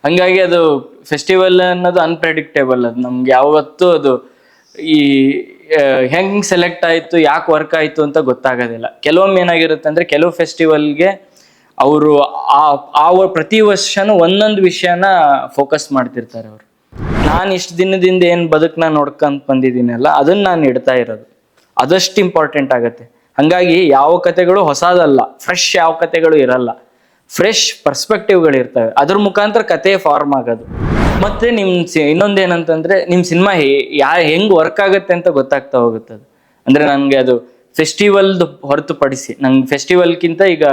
ಹಂಗಾಗಿ ಅದು ಫೆಸ್ಟಿವಲ್ ಅನ್ನೋದು ಅನ್ಪ್ರೆಡಿಕ್ಟೇಬಲ್. ಅದು ನಮ್ಗೆ ಯಾವತ್ತೂ ಅದು ಈ ಹೆಂಗ್ ಸೆಲೆಕ್ಟ್ ಆಯ್ತು, ಯಾಕೆ ವರ್ಕ್ ಆಯ್ತು ಅಂತ ಗೊತ್ತಾಗೋದಿಲ್ಲ. ಕೆಲವೊಮ್ಮೆ ಏನಾಗಿರುತ್ತೆ ಅಂದ್ರೆ ಕೆಲವು ಫೆಸ್ಟಿವಲ್ಗೆ ಅವರು ಆ ಪ್ರತಿ ವರ್ಷನೂ ಒಂದೊಂದು ವಿಷಯನ ಫೋಕಸ್ ಮಾಡ್ತಿರ್ತಾರೆ ಅವರು. ನಾನು ಇಷ್ಟು ದಿನದಿಂದ ಏನು ಬದುಕನ್ನ ನೋಡ್ಕೊಂತ ಬಂದಿದ್ದೀನಲ್ಲ, ಅದನ್ನ ನಾನು ಇಡ್ತಾ ಇರೋದು ಅದಷ್ಟು ಇಂಪಾರ್ಟೆಂಟ್ ಆಗತ್ತೆ. ಹಂಗಾಗಿ ಯಾವ ಕತೆಗಳು ಹೊಸದಲ್ಲ, ಫ್ರೆಶ್ ಯಾವ ಕತೆಗಳು ಇರಲ್ಲ, ಫ್ರೆಶ್ ಪರ್ಸ್ಪೆಕ್ಟಿವ್ಗಳು ಇರ್ತವೆ. ಅದ್ರ ಮುಖಾಂತರ ಕತೆ ಫಾರ್ಮ್ ಆಗೋದು. ಮತ್ತೆ ಇನ್ನೊಂದೇನಂತಂದ್ರೆ ನಿಮ್ಮ ಸಿನಿಮಾ ಹೆಂಗ್ ವರ್ಕ್ ಆಗುತ್ತೆ ಅಂತ ಗೊತ್ತಾಗ್ತಾ ಹೋಗುತ್ತೆ ಅದು. ಅಂದ್ರೆ ನನಗೆ ಅದು ಫೆಸ್ಟಿವಲ್ದು ಹೊರತುಪಡಿಸಿ ನಂಗೆ ಫೆಸ್ಟಿವಲ್ಗಿಂತ ಈಗ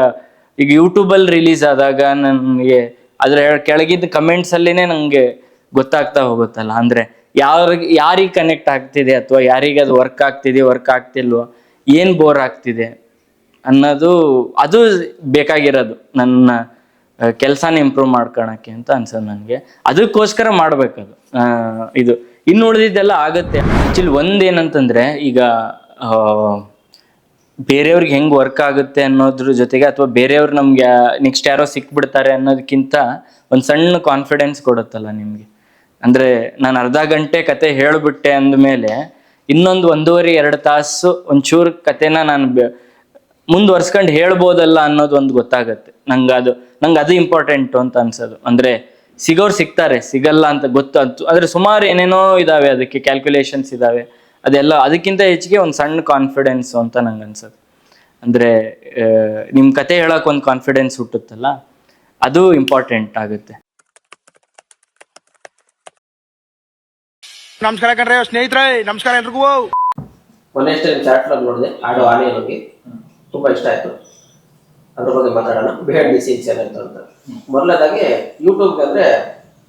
ಯೂಟ್ಯೂಬಲ್ಲಿ ರಿಲೀಸ್ ಆದಾಗ ನನಗೆ ಅದ್ರ ಕೆಳಗಿದ್ದ ಕಮೆಂಟ್ಸ್ ಅಲ್ಲಿನೇ ನಂಗೆ ಗೊತ್ತಾಗ್ತಾ ಹೋಗುತ್ತಲ್ಲ. ಅಂದ್ರೆ ಯಾರಿಗೆ ಕನೆಕ್ಟ್ ಆಗ್ತಿದೆ ಅಥವಾ ಯಾರಿಗೆ ಅದು ವರ್ಕ್ ಆಗ್ತಿಲ್ವೋ, ಏನ್ ಬೋರ್ ಆಗ್ತಿದೆ ಅನ್ನೋದು ಅದು ಬೇಕಾಗಿರೋದು ನನ್ನ ಕೆಲಸನ ಇಂಪ್ರೂವ್ ಮಾಡ್ಕೊಳಕ್ಕೆ ಅಂತ ಅನ್ಸೋದು ನನಗೆ. ಅದಕ್ಕೋಸ್ಕರ ಮಾಡ್ಬೇಕದು. ಇದು ಇನ್ನು ಉಳಿದಿದ್ದೆಲ್ಲ ಆಗತ್ತೆ. ಆಕ್ಚುಲಿ ಒಂದೇನಂತಂದ್ರೆ ಈಗ ಬೇರೆಯವ್ರಿಗೆ ಹೆಂಗ್ ವರ್ಕ್ ಆಗುತ್ತೆ ಅನ್ನೋದ್ರ ಜೊತೆಗೆ ಅಥವಾ ಬೇರೆಯವ್ರು ನಮ್ಗೆ ನೆಕ್ಸ್ಟ್ ಯಾರೋ ಸಿಕ್ಬಿಡ್ತಾರೆ ಅನ್ನೋದಕ್ಕಿಂತ ಒಂದು ಸಣ್ಣ ಕಾನ್ಫಿಡೆನ್ಸ್ ಕೊಡುತ್ತಲ್ಲ ನಿಮ್ಗೆ. ಅಂದ್ರೆ ನಾನು ಅರ್ಧ ಗಂಟೆ ಕತೆ ಹೇಳ್ಬಿಟ್ಟೆ ಅಂದಮೇಲೆ ಇನ್ನೊಂದು 1.5-2 ತಾಸು ಒಂಚೂರು ಕತೆನ ನಾನು ಮುಂದುವರ್ಸ್ಕೊಂಡು ಹೇಳ್ಬೋದಲ್ಲ ಅನ್ನೋದು ಒಂದು ಗೊತ್ತಾಗತ್ತೆ. ನಂಗೆ ಅದು ಇಂಪಾರ್ಟೆಂಟು ಅಂತ ಅನ್ಸೋದು. ಅಂದ್ರೆ ಸಿಗೋರು ಸಿಗ್ತಾರೆ, ಸಿಗಲ್ಲ ಅಂತ ಗೊತ್ತಾಯ್ತು. ಆದ್ರೆ ಸುಮಾರು ಏನೇನೋ ಇದಾವೆ, ಅದಕ್ಕೆ ಕ್ಯಾಲ್ಕುಲೇಷನ್ಸ್ ಇದಾವೆ. ಅದೆಲ್ಲ ಅದಕ್ಕಿಂತ ಹೆಚ್ಚಿಗೆ ಒಂದು ಸಣ್ಣ ಕಾನ್ಫಿಡೆನ್ಸ್ ಅಂತ ನಂಗೆ ಅನ್ಸೋದು. ಅಂದ್ರೆ ನಿಮ್ ಕತೆ ಹೇಳಕ್ ಒಂದು ಕಾನ್ಫಿಡೆನ್ಸ್ ಹುಟ್ಟುತ್ತಲ್ಲ, ಅದು ಇಂಪಾರ್ಟೆಂಟ್ ಆಗುತ್ತೆ. ನಮಸ್ಕಾರ ಕಣ್ರಿ ಸ್ನೇಹಿತರೆ, ನಮಸ್ಕಾರ ಎಲ್ರಿಗೂ. ಮೊನ್ನೆ ಅಷ್ಟೇ ನಿಮ್ಮ ಚಾಟ್ ನೋಡಿದೆ, ಆಡೋ ಆನೆ ಬಗ್ಗೆ ತುಂಬಾ ಇಷ್ಟ ಆಯ್ತು. ಅದ್ರ ಬಗ್ಗೆ ಮಾತಾಡೋಣ. ಬಿಹೈಂಡ್ ದಿ ಸೀನ್ಸ್ ಏನಾಯ್ತು ಅಂತ. ಮೊದಲನೇದಾಗಿ ಯೂಟ್ಯೂಬ್ಗೆ ಅಂದ್ರೆ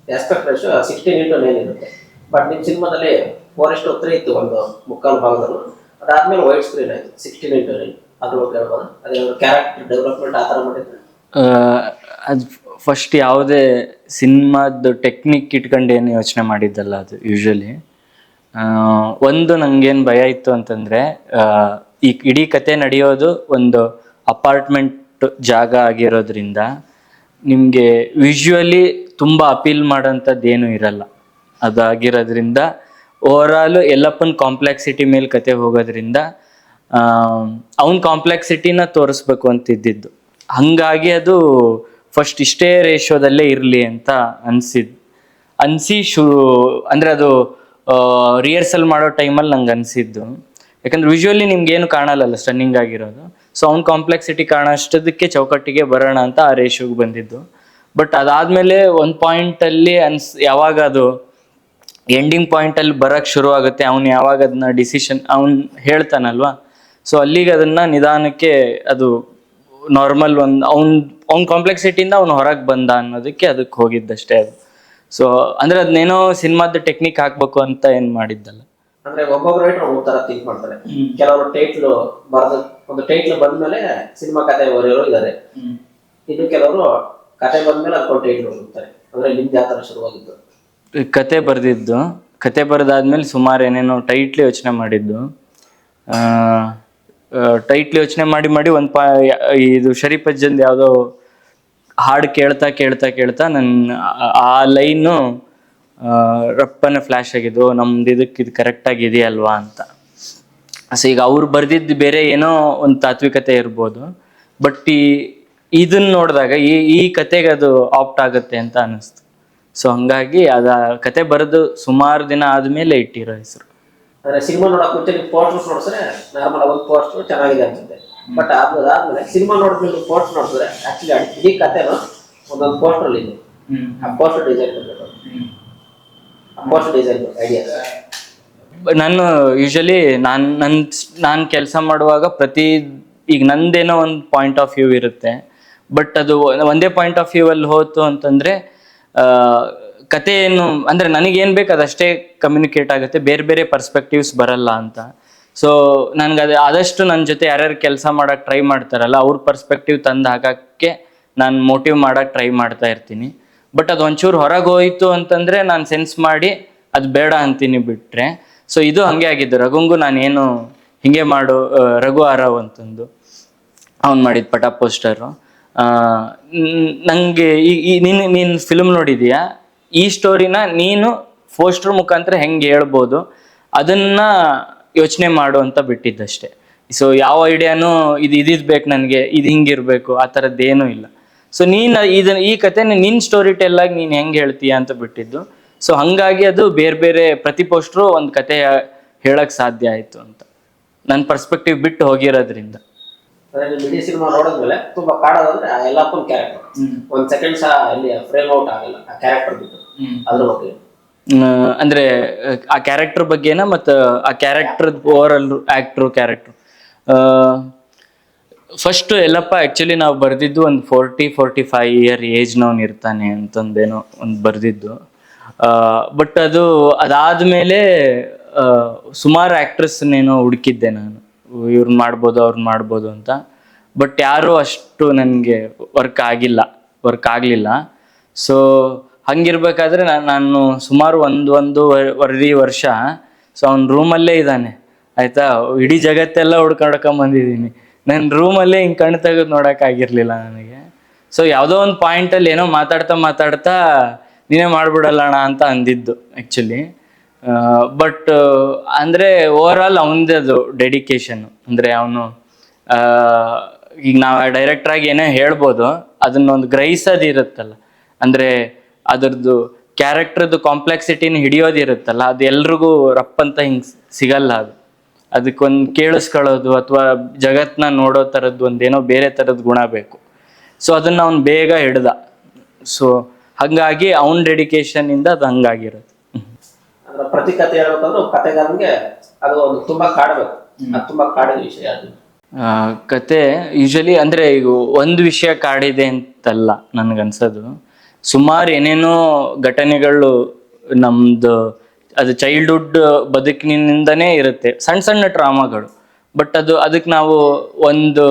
ಆಸ್ಪೆಕ್ಟ್ ರೇಷಿಯೋ 16:9 ಇರುತ್ತೆ. ಬಟ್ ನಿಮ್ಮ ಸಿನಿಮಾದಲ್ಲಿ 4:3 ಇತ್ತು ಒಂದು ಮುಕ್ಕಾಲು ಭಾಗದಲ್ಲೂ. ಅದಾದ್ಮೇಲೆ ವೈಟ್ ಸ್ಕ್ರೀನ್ ಆಯ್ತು 16:9. ಅದ್ರ ಬಗ್ಗೆ ಹೇಳ್ಬೋದು. ಅದೇನಾದ್ರು ಕ್ಯಾರೆಕ್ಟರ್ ಡೆವಲಪ್ಮೆಂಟ್ ಆ ಥರ ಮಾಡಿದ್ರೆ? ಅದು ಫಸ್ಟ್ ಯಾವುದೇ ಸಿನಿಮಾದ ಟೆಕ್ನಿಕ್ ಇಟ್ಕೊಂಡು ಏನು ಯೋಚನೆ ಮಾಡಿದ್ದಲ್ಲ ಅದು. ಯೂಶ್ವಲಿ ಒಂದು ನಂಗೇನು ಭಯ ಇತ್ತು ಅಂತಂದರೆ, ಈ ಇಡೀ ಕತೆ ನಡೆಯೋದು ಒಂದು ಅಪಾರ್ಟ್ಮೆಂಟ್ ಜಾಗ ಆಗಿರೋದ್ರಿಂದ ನಿಮಗೆ ವಿಶ್ಯುವಲಿ ತುಂಬ ಅಪೀಲ್ ಮಾಡೋಂಥದ್ದು ಏನೂ ಇರಲ್ಲ. ಅದಾಗಿರೋದ್ರಿಂದ ಓವರಾಲು ಎಲ್ಲಪ್ಪನ ಕಾಂಪ್ಲೆಕ್ಸಿಟಿ ಮೇಲೆ ಕತೆ ಹೋಗೋದ್ರಿಂದ ಅವನ ಕಾಂಪ್ಲೆಕ್ಸಿಟಿನ ತೋರಿಸ್ಬೇಕು ಅಂತಿದ್ದಿದ್ದು. ಹಾಗಾಗಿ ಅದು ಫಸ್ಟ್ ಇಷ್ಟೇ ರೇಷಿಯೋದಲ್ಲೇ ಇರಲಿ ಅಂತ ಅನಿಸಿ ಅಂದರೆ ಅದು ರಿಹರ್ಸಲ್ ಮಾಡೋ ಟೈಮಲ್ಲಿ ನಂಗೆ ಅನಿಸಿದ್ದು. ಯಾಕಂದ್ರೆ ವಿಶ್ಯುವಲಿ ನಿಮ್ಗೇನು ಕಾಣಲ್ಲ, ಸ್ಟನ್ನಿಂಗ್ ಆಗಿರೋದು. ಸೊ ಅವ್ನ ಕಾಂಪ್ಲೆಕ್ಸಿಟಿ ಕಾಣೋಷ್ಟದಕ್ಕೆ ಚೌಕಟ್ಟಿಗೆ ಬರೋಣ ಅಂತ ಆ ರೇಷಿಯೋಗೆ ಬಂದಿದ್ದು. ಬಟ್ ಅದಾದಮೇಲೆ ಒಂದು ಪಾಯಿಂಟಲ್ಲಿ ಯಾವಾಗ ಅದು ಎಂಡಿಂಗ್ ಪಾಯಿಂಟಲ್ಲಿ ಬರೋಕ್ಕೆ ಶುರು ಆಗುತ್ತೆ, ಅವ್ನು ಯಾವಾಗ ಅದನ್ನ ಡಿಸಿಷನ್ ಅವ್ನು ಹೇಳ್ತಾನಲ್ವ, ಸೊ ಅಲ್ಲಿಗೆ ಅದನ್ನು ನಿಧಾನಕ್ಕೆ ಅದು ನಾರ್ಮಲ್ ಅವ್ನ ಕಾಂಪ್ಲೆಕ್ಸಿಟಿಯಿಂದ ಅವ್ನು ಹೊರಗೆ ಬಂದ ಅನ್ನೋದಕ್ಕೆ ಅದಕ್ಕೆ ಹೋಗಿದ್ದಷ್ಟೇ ಅದು. ಸೊ ಅಂದ್ರೆ ಅದನ್ನೇನೋ ಸಿನಿಮಾದ ಟೆಕ್ನಿಕ್ ಹಾಕ್ಬೇಕು ಅಂತ ಏನು ಮಾಡಿದ್ದಲ್ಲ. ಅಂದ್ರೆ ಒಬ್ಬೊಬ್ರು ರೈಟರ್ ಒಂದ್ ತರ ಥಿಂಕ್ ಮಾಡ್ತಾರೆ. ಕೆಲವರು ಟೈಟ್ಲ್ ಬರೆದ ಒಂದು ಟೈಟ್ಲ್ ಬಂದ್ಮೇಲೆ ಸಿನಿಮಾ ಕತೆ ಬರೆಯೋರು ಇದ್ದಾರೆ. ಇನ್ನು ಕೆಲವರು ಕತೆ ಬಂದ್ಮೇಲೆ ಅದಕ್ಕೊಂದು ಟೈಟ್ಲ್ ಹೋಗ್ತಾರೆ. ಅಂದ್ರೆ ನಿಮ್ದು ಯಾವ ತರ ಶುರುವಾಗಿದ್ದು? ಕತೆ ಬರೆದಾದ್ಮೇಲೆ ಸುಮಾರು ಏನೇನೋ ಟೈಟ್ಲ್ ಯೋಚನೆ ಮಾಡಿದ್ದು. ಟೈಟ್ಲ್ ಯೋಚನೆ ಮಾಡಿ ಇದು ಶರೀಫ್ ಅಜ್ಜಂದು ಯಾವುದೋ ಹಾಡು ಕೇಳ್ತಾ ನನ್ನ ಆ ಲೈನು ರಪ್ಪನ ಫ್ಲ್ಯಾಶ್ ಆಗಿದ್ದು, ನಮ್ದು ಇದು ಕರೆಕ್ಟಾಗಿ ಇದೆಯಲ್ವಾ ಅಂತ. ಸೊ ಈಗ ಅವ್ರು ಬರೆದಿದ್ದು ಬೇರೆ ಏನೋ ಒಂದು ತಾತ್ವಿಕತೆ ಇರ್ಬೋದು, ಬಟ್ ಇದನ್ನ ನೋಡಿದಾಗ ಈ ಕತೆಗೆ ಅದು ಆಪ್ಟ್ ಆಗುತ್ತೆ ಅಂತ ಅನ್ನಿಸ್ತು. ಸೊ ಹಂಗಾಗಿ ಕತೆ ಬರೆದು ಸುಮಾರು ದಿನ ಆದಮೇಲೆ ಇಟ್ಟಿರೋ ಹೆಸರು. ಅಂದ್ರೆ ಸಿನಿಮಾ ನೋಡಕ್ ಮುಂಚೆ ನೀವು ಪೋಸ್ಟರ್ಸ್ ನೋಡಿದ್ರೆ ನಾರ್ಮಲ್ ಒಂದು ಪೋಸ್ಟರ್ ಚೆನ್ನಾಗಿದೆ ಅನ್ಸುತ್ತೆ. ಬಟ್ ಅದಾದ್ಮೇಲೆ ಸಿನಿಮಾ ನೋಡಿದ್ಮೇಲೆ ಪೋಸ್ಟರ್ ನೋಡಿದ್ರೆ ಆಕ್ಚುಲಿ ಇಡೀ ಕತೆನೂ ಒಂದೊಂದು ಪೋಸ್ಟರ್ ಇದೆ. ಆ ಪೋಸ್ಟರ್ ಡಿಸೈನ್ ಐಡಿಯಾ ನಾನು ಯೂಶಲಿ ನಾನು ಕೆಲಸ ಮಾಡುವಾಗ ಈಗ ನಂದೇನೋ ಒಂದು ಪಾಯಿಂಟ್ ಆಫ್ ವ್ಯೂ ಇರುತ್ತೆ. ಬಟ್ ಅದು ಒಂದೇ ಪಾಯಿಂಟ್ ಆಫ್ ವ್ಯೂ ಅಲ್ಲಿ ಹೋಯ್ತು ಅಂತಂದ್ರೆ ಕತೆ ಏನು ಅಂದ್ರೆ ನನಗೇನು ಬೇಕು ಅದಷ್ಟೇ ಕಮ್ಯುನಿಕೇಟ್ ಆಗುತ್ತೆ, ಬೇರೆ ಬೇರೆ ಪರ್ಸ್ಪೆಕ್ಟಿವ್ಸ್ ಬರಲ್ಲ ಅಂತ. ಸೊ ನನಗೆ ಆದಷ್ಟು ನನ್ನ ಜೊತೆ ಯಾರ್ಯಾರು ಕೆಲಸ ಮಾಡಕ್ಕೆ ಟ್ರೈ ಮಾಡ್ತಾರಲ್ಲ ಅವ್ರ ಪರ್ಸ್ಪೆಕ್ಟಿವ್ ತಂದು ಹಾಕಕ್ಕೆ ನಾನು ಮೋಟಿವ್ ಮಾಡಕ್ಕೆ ಟ್ರೈ ಮಾಡ್ತಾ ಇರ್ತೀನಿ. ಬಟ್ ಅದು ಒಂಚೂರು ಹೊರಗೆ ಹೋಯ್ತು ಅಂತಂದರೆ ನಾನು ಸೆನ್ಸ್ ಮಾಡಿ ಅದು ಬೇಡ ಅಂತೀನಿ ಬಿಟ್ಟರೆ. ಸೊ ಇದು ಹಾಗೆ ಆಗಿದ್ದು. ರಘುಂಗು ನಾನೇನು ಹಿಂಗೆ ಮಾಡು ರಘು ಆರವ್ ಅಂತಂದು ಅವ್ನು ಮಾಡಿದ ಪಟ ಪೋಸ್ಟರು. ನನಗೆ ನೀನು ಫಿಲ್ಮ್ ನೋಡಿದೀಯಾ, ಈ ಸ್ಟೋರಿನ ನೀನು ಪೋಸ್ಟರ್ ಮುಖಾಂತರ ಹೆಂಗೆ ಹೇಳ್ಬೋದು ಅದನ್ನ ಯೋಚನೆ ಮಾಡು ಅಂತ ಬಿಟ್ಟಿದ್ದಷ್ಟೇ. ಸೊ ಯಾವ ಐಡಿಯಾನು ಇದಿದ್ ಬೇಕು ನನಗೆ, ಇದು ಹಿಂಗಿರ್ಬೇಕು ಆ ಥರದ್ದೇನೂ ಇಲ್ಲ. ಸೊ ಈ ಕಥೆನ ನಿನ್ನ ಸ್ಟೋರಿ ಟೆಲ್ ಆಗಿ ನೀನು ಹೆಂಗೆ ಹೇಳ್ತೀಯ ಅಂತ ಬಿಟ್ಟಿದ್ದು. ಸೊ ಹಾಗಾಗಿ ಅದು ಬೇರೆ ಬೇರೆ ಪ್ರತಿ ಪೋಸ್ಟ್ರು ಒಂದು ಕತೆ ಹೇಳಕ್ ಸಾಧ್ಯ ಆಯಿತು ಅಂತ ನನ್ನ ಪರ್ಸ್ಪೆಕ್ಟಿವ್ ಬಿಟ್ಟು ಹೋಗಿರೋದ್ರಿಂದ. ಅಂದ್ರೆ ನೀವು ಇಡೀ ಸಿನಿಮಾ ನೋಡಿದ್ಮೇಲೆ ತುಂಬಾ ಕಾಡೋದಂದ್ರೆ ಆ ಯಲ್ಲಪ್ಪನ ಕ್ಯಾರೆಕ್ಟರ್, ಒಂದ್ ಸೆಕೆಂಡ್ ಸಹ ಅಲ್ಲಿ ಫ್ರೇಮ್ ಔಟ್ ಆಗಲ್ಲ ಆ ಕ್ಯಾರೆಕ್ಟರ್ ಬಿಟ್ಟು. ಅದ್ರ ಬಗ್ಗೆ ಅಂದ್ರೆ ಆ ಕ್ಯಾರೆಕ್ಟರ್ ಬಗ್ಗೆನ ಮತ್ತು ಆ character over actor character. First Yellappa actually ನಾವು ಬರೆದಿದ್ದು ಒಂದು 40-45 ಇಯರ್ ಏಜ್ನವನು ಇರ್ತಾನೆ ಅಂತಂದೇನೋ ಒಂದು ಬರೆದಿದ್ದು. ಬಟ್ ಅದಾದ್ಮೇಲೆ ಸುಮಾರು ಆ್ಯಕ್ಟ್ರಸ್ನೇನೋ ಹುಡುಕಿದ್ದೆ ನಾನು, ಇವ್ರನ್ನ ಮಾಡ್ಬೋದು ಮಾಡ್ಬೋದು ಅಂತ. ಬಟ್ ಯಾರೂ ಅಷ್ಟು ನನಗೆ ವರ್ಕ್ ಆಗಲಿಲ್ಲ. ಸೊ ಹಂಗಿರ್ಬೇಕಾದ್ರೆ ನಾನು ಸುಮಾರು ಒಂದೂವರೆ ವರ್ಷ ಸೊ ಅವ್ನ ರೂಮಲ್ಲೇ ಇದ್ದಾನೆ ಆಯಿತಾ. ಇಡೀ ಜಗತ್ತೆಲ್ಲ ಹುಡ್ಕೊಂಬಂದಿದ್ದೀನಿ, ನನ್ನ ರೂಮಲ್ಲೇ ಹಿಂಗೆ ಕಣ್ಣು ತೆಗೆದು ನೋಡೋಕ್ಕಾಗಿರಲಿಲ್ಲ ನನಗೆ. ಸೊ ಯಾವುದೋ ಒಂದು ಪಾಯಿಂಟಲ್ಲಿ ಏನೋ ಮಾತಾಡ್ತಾ ನೀನೇ ಮಾಡ್ಬಿಡಲ್ಲಣ್ಣ ಅಂತ ಅಂದಿದ್ದು ಆ್ಯಕ್ಚುಲಿ. ಬಟ್ ಅಂದರೆ ಓವರ್ ಆಲ್ ಅವನದೇ ಅದು ಡೆಡಿಕೇಶನ್. ಅಂದರೆ ಅವನು ಈಗ ನಾವು ಡೈರೆಕ್ಟ್ರಾಗಿ ಏನೇ ಹೇಳ್ಬೋದು, ಅದನ್ನೊಂದು ಗ್ರಹಿಸೋದು ಇರುತ್ತಲ್ಲ, ಅಂದರೆ ಅದರದ್ದು ಕ್ಯಾರೆಕ್ಟರ್ದು ಕಾಂಪ್ಲೆಕ್ಸಿಟಿನ ಹಿಡಿಯೋದಿರುತ್ತಲ್ಲ, ಅದು ಎಲ್ರಿಗೂ ರಪ್ಪಂತ ಹಿಂಗೆ ಸಿಗಲ್ಲ. ಅದಕ್ಕೊಂದು ಕೇಳಿಸ್ಕೊಳ್ಳೋದು ಅಥವಾ ಜಗತ್ತನ್ನ ನೋಡೋ ಥರದ್ದು ಒಂದೇನೋ ಬೇರೆ ಥರದ್ದು ಗುಣ ಬೇಕು. ಸೊ ಅದನ್ನು ಅವ್ನು ಬೇಗ ಹಿಡ್ದ. ಸೊ ಹಾಗಾಗಿ ಅವನ ಡೆಡಿಕೇಶನಿಂದ ಅದು ಹಂಗಾಗಿರೋದು. ಅಂದ್ರೆ ಪ್ರತಿ ಕತೆ ಹೇಳ್ಬೇಕಂದ್ರೆ ಕತೆಗಾರನಿಗೆ ಅದು ಒಂದು ತುಂಬಾ ಕಾಡಬೇಕು, ಅದು ತುಂಬಾ ಕಾಡಿದ ವಿಷಯ. ಅದು ಕತೆ ಯೂಶಲಿ ಅಂದರೆ ಈಗ ಒಂದು ವಿಷಯ ಕಾಡಿದೆ ಅಂತಲ್ಲ ನನಗನ್ಸೋದು. ಸುಮಾರು ಏನೇನೋ ಘಟನೆಗಳು ನಮ್ಮದು ಅದು ಚೈಲ್ಡ್ಹುಡ್ ಬದುಕಿನಿಂದನೇ ಇರುತ್ತೆ, ಸಣ್ಣ ಟ್ರಾಮಾಗಳು. ಬಟ್ ಅದಕ್ಕೆ ನಾವು ಒಂದು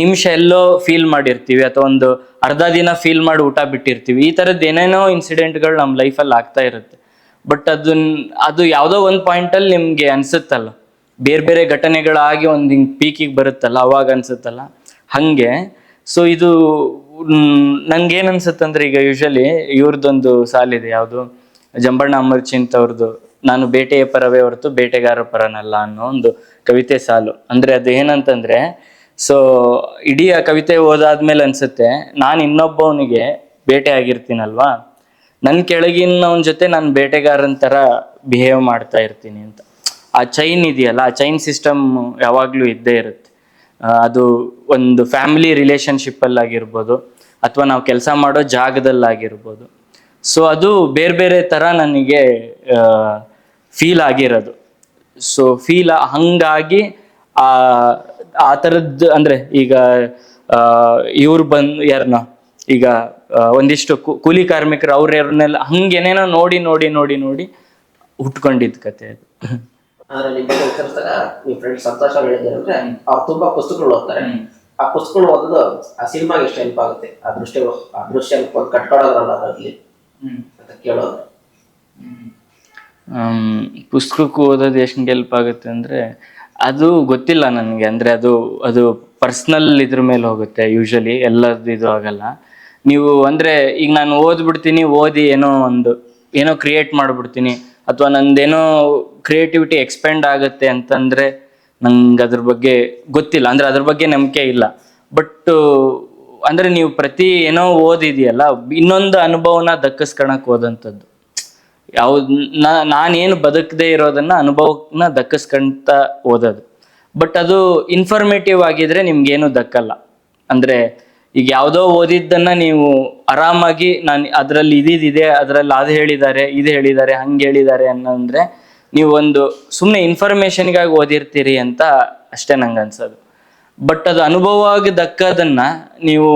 ನಿಮಿಷ ಎಲ್ಲೋ ಫೀಲ್ ಮಾಡಿರ್ತೀವಿ ಅಥವಾ ಒಂದು ಅರ್ಧ ದಿನ ಫೀಲ್ ಮಾಡಿ ಊಟ ಬಿಟ್ಟಿರ್ತೀವಿ. ಈ ಥರದ್ದು ಏನೇನೋ ಇನ್ಸಿಡೆಂಟ್ಗಳು ನಮ್ಮ ಲೈಫಲ್ಲಿ ಆಗ್ತಾ ಇರುತ್ತೆ. ಬಟ್ ಅದು ಯಾವುದೋ ಒಂದು ಪಾಯಿಂಟಲ್ಲಿ ನಿಮಗೆ ಅನಿಸುತ್ತಲ್ಲ, ಬೇರೆ ಘಟನೆಗಳಾಗಿ ಒಂದು ಹಿಂಗೆ ಪೀಕಿಗೆ ಬರುತ್ತಲ್ಲ, ಅವಾಗ ಅನಿಸುತ್ತಲ್ಲ ಹಾಗೆ. ಸೊ ಇದು ನಂಗೇನು ಅನ್ಸುತ್ತಂದ್ರೆ, ಈಗ ಯೂಶಲಿ ಇವ್ರದ್ದೊಂದು ಸಾಲಿದೆ, ಯಾವುದು ಜಂಬಣ್ಣ ಅಮರ್ಚಿಂತ್ ಅವ್ರದ್ದು, ನಾನು ಬೇಟೆಯ ಪರವೇ ಹೊರತು ಬೇಟೆಗಾರ ಪರನಲ್ಲ ಅನ್ನೋ ಒಂದು ಕವಿತೆ ಸಾಲು. ಅಂದರೆ ಅದು ಏನಂತಂದರೆ, ಸೊ ಇಡೀ ಆ ಕವಿತೆ ಓದಾದ್ಮೇಲೆ ಅನಿಸುತ್ತೆ, ನಾನು ಇನ್ನೊಬ್ಬವನಿಗೆ ಬೇಟೆ ಆಗಿರ್ತೀನಲ್ವಾ, ನನ್ನ ಕೆಳಗಿನವನ ಜೊತೆ ನಾನು ಬೇಟೆಗಾರನ ಥರ ಬಿಹೇವ್ ಮಾಡ್ತಾ ಇರ್ತೀನಿ ಅಂತ. ಆ ಚೈನ್ ಇದೆಯಲ್ಲ, ಆ ಚೈನ್ ಸಿಸ್ಟಮ್ ಯಾವಾಗಲೂ ಇದ್ದೇ ಇರುತ್ತೆ. ಅದು ಒಂದು ಫ್ಯಾಮಿಲಿ ರಿಲೇಷನ್ಶಿಪ್ಪಲ್ಲಾಗಿರ್ಬೋದು ಅಥವಾ ನಾವು ಕೆಲಸ ಮಾಡೋ ಜಾಗದಲ್ಲಾಗಿರ್ಬೋದು. ಸೊ ಅದು ಬೇರೆ ಥರ ನನಗೆ ಫೀಲ್ ಆಗಿರೋದು. ಸೊ ಹಾಗಾಗಿ ಆ ಥರದ್ದು ಅಂದರೆ ಈಗ ಇವ್ರು ಯಾರನ್ನ ಈಗ ಒಂದಿಷ್ಟು ಕೂಲಿ ಕಾರ್ಮಿಕರು ಅವ್ರನ್ನೆಲ್ಲ ಹಂಗೇನೇನೋ ನೋಡಿ ಹುಟ್ಕೊಂಡಿದ್ದ ಕತೆ ಅದು. ಆದ್ರೆ ನಿಮ್ಮ ಬಗ್ಗೆ ವಿಚಾರಿಸಿದಾಗ ನಿಮ್ಮ ಫ್ರೆಂಡ್ ಸಂತೋಷ ಹೇಳಿದ್ದಾರೆ ಅಂದ್ರೆ ಅವ್ರು ತುಂಬಾ ಪುಸ್ತಕಗಳು ಓದ್ತಾರೆ. ಆ ಪುಸ್ತಕಗಳು ಓದೋದು ಆ ಸಿನಿಮಾಗೆ ಎಷ್ಟು ಹೆಲ್ಪ್ ಆಗುತ್ತೆ, ಆ ದೃಶ್ಯ ಕಟ್ಕೊಳ್ಳೋದ್ರಲ್ಲ ಅದರಲ್ಲಿ ಅಂತ ಕೇಳೋದು. ಪುಸ್ತಕಕ್ಕೆ ಓದೋದು ಎಷ್ಟು ಹೆಲ್ಪ್ ಆಗುತ್ತೆ ಅಂದರೆ ಅದು ಗೊತ್ತಿಲ್ಲ ನನಗೆ. ಅಂದರೆ ಅದು ಪರ್ಸ್ನಲ್ ಇದ್ರ ಮೇಲೆ ಹೋಗುತ್ತೆ ಯೂಶಲಿ, ಎಲ್ಲದ್ದು ಇದು ಆಗಲ್ಲ. ನೀವು ಅಂದರೆ ಈಗ ನಾನು ಓದಿ ಏನೋ ಕ್ರಿಯೇಟ್ ಮಾಡಿಬಿಡ್ತೀನಿ ಅಥವಾ ನಂದೇನೋ ಕ್ರಿಯೇಟಿವಿಟಿ ಎಕ್ಸ್ಪೆಂಡ್ ಆಗುತ್ತೆ ಅಂತಂದರೆ ನಂಗೆ ಅದ್ರ ಬಗ್ಗೆ ಗೊತ್ತಿಲ್ಲ, ಅಂದರೆ ಅದ್ರ ಬಗ್ಗೆ ನಂಬಿಕೆ ಇಲ್ಲ. ಬಟ್ ಅಂದರೆ ನೀವು ಪ್ರತಿ ಏನೋ ಓದಿದೆಯಲ್ಲ, ಇನ್ನೊಂದು ಅನುಭವನ ದಕ್ಕಿಸ್ಕೊಳಕ್ಕೆ ಓದಂಥದ್ದು. ನಾನೇನು ಬದುಕದೇ ಇರೋದನ್ನು ಅನುಭವನ ದಕ್ಕಿಸ್ಕೊಂತ ಓದೋದು. ಬಟ್ ಅದು ಇನ್ಫಾರ್ಮೇಟಿವ್ ಆಗಿದ್ರೆ ನಿಮ್ಗೇನು ದಕ್ಕಲ್ಲ. ಅಂದರೆ ಈಗ ಯಾವುದೋ ಓದಿದ್ದನ್ನು ನೀವು ಆರಾಮಾಗಿ ನಾನು ಅದರಲ್ಲಿ ಇದಿದೆ, ಅದರಲ್ಲಿ ಅದು ಹೇಳಿದ್ದಾರೆ ಹಂಗೆ ಹೇಳಿದ್ದಾರೆ ಅನ್ನೋಂದ್ರೆ ನೀವು ಒಂದು ಸುಮ್ಮನೆ ಇನ್ಫಾರ್ಮೇಷನ್ಗಾಗಿ ಓದಿರ್ತೀರಿ ಅಂತ ಅಷ್ಟೇ ನಂಗೆ ಅನ್ಸೋದು. ಬಟ್ ಅದು ಅನುಭವವಾಗಿ ದಕ್ಕದನ್ನು ನೀವು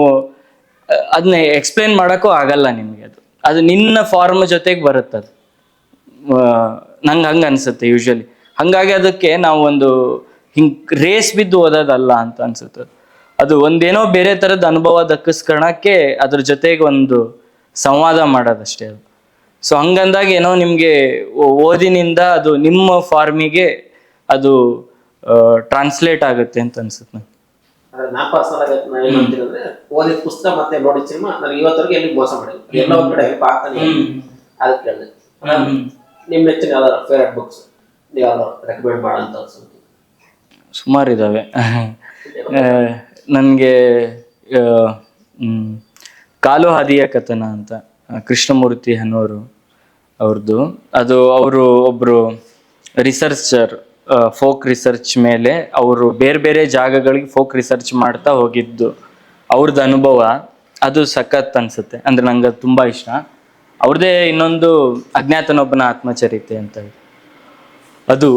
ಅದನ್ನ ಎಕ್ಸ್ಪ್ಲೇನ್ ಮಾಡೋಕ್ಕೂ ಆಗಲ್ಲ ನಿಮಗೆ. ಅದು ನಿನ್ನ ಫಾರ್ಮ್ ಜೊತೆಗೆ ಬರುತ್ತದು. ನಂಗೆ ಹಂಗೆ ಅನಿಸುತ್ತೆ ಯೂಶಲಿ. ಹಾಗಾಗಿ ಅದಕ್ಕೆ ನಾವು ಒಂದು ಹಿಂಗೆ ರೇಸ್ ಬಿದ್ದು ಓದೋದಲ್ಲ ಅಂತ ಅನ್ಸುತ್ತೆ. ಅದು ಒಂದೇನೋ ಬೇರೆ ಥರದ ಅನುಭವ ದಕ್ಕಿಸ್ಕೊಳಕ್ಕೆ ಅದ್ರ ಜೊತೆಗೆ ಒಂದು ಸಂವಾದ ಮಾಡೋದಷ್ಟೇ ಅದು. ಸೊ ಹಂಗಂದಾಗ ಏನೋ ನಿಮಗೆ ಓದಿನಿಂದ ಅದು ನಿಮ್ಮ ಫಾರ್ಮಿಗೆ ಅದು ಟ್ರಾನ್ಸ್ಲೇಟ್ ಆಗುತ್ತೆ ಅಂತ ಅನ್ಸುತ್ತೆ ನಂಗೆ. ಆದ್ರೆ ನಾನ್ ಪರ್ಸನಲ್ ಆಗಿ ನಾನು ಏನ್ ಹೇಳ್ತೀನಿ ಅಂದ್ರೆ ಓದಿದ ಪುಸ್ತಕ ಮತ್ತೆ ನೋಡಿದ ಸಿನಿಮಾ ನನಗೆ ಇವತ್ತವರೆಗೆ ಎಲ್ಲಿ ಮೋಸ ಮಾಡಿಲ್ಲ, ಎಲ್ಲ ಒಂದ್ ಕಡೆ ಹೆಲ್ಪ್ ಆಗ್ತಾನೆ. ಅದಕ್ಕೆ ಕೇಳಿದೆ ನಿಮ್ ನೆಚ್ಚಿನ ಯಾವ್ದಾರ ಫೇವ್ರೆಟ್ ಬುಕ್ಸ್ ನೀವು ಯಾವ್ದಾರು ರೆಕಮೆಂಡ್ ಮಾಡಂತ ಸುಮಾರು ಇದ್ದಾವೆ. ನನಗೆ ಕಾಲು ಹಾದಿಯ ಕಥನ ಅಂತ ಕೃಷ್ಣಮೂರ್ತಿ ಹನೂರು ಅವ್ರದ್ದು. ಅದು ಅವರು ಒಬ್ಬರು ರಿಸರ್ಚರ್, ಫೋಕ್ ರಿಸರ್ಚ್ ಮೇಲೆ ಅವರು ಬೇರೆ ಬೇರೆ ಜಾಗಗಳಿಗೆ ಫೋಕ್ ರಿಸರ್ಚ್ ಮಾಡ್ತಾ ಹೋಗಿದ್ದು ಅವ್ರದ್ದು ಅನುಭವ. ಅದು ಸಖತ್ ಅನ್ಸುತ್ತೆ, ಅಂದ್ರೆ ನಂಗೆ ಅದು ತುಂಬ ಇಷ್ಟ. ಅವ್ರದ್ದೇ ಇನ್ನೊಂದು ಅಜ್ಞಾತನೊಬ್ಬನ ಆತ್ಮಚರಿತೆ ಅಂತ ಇದೆ, ಅದು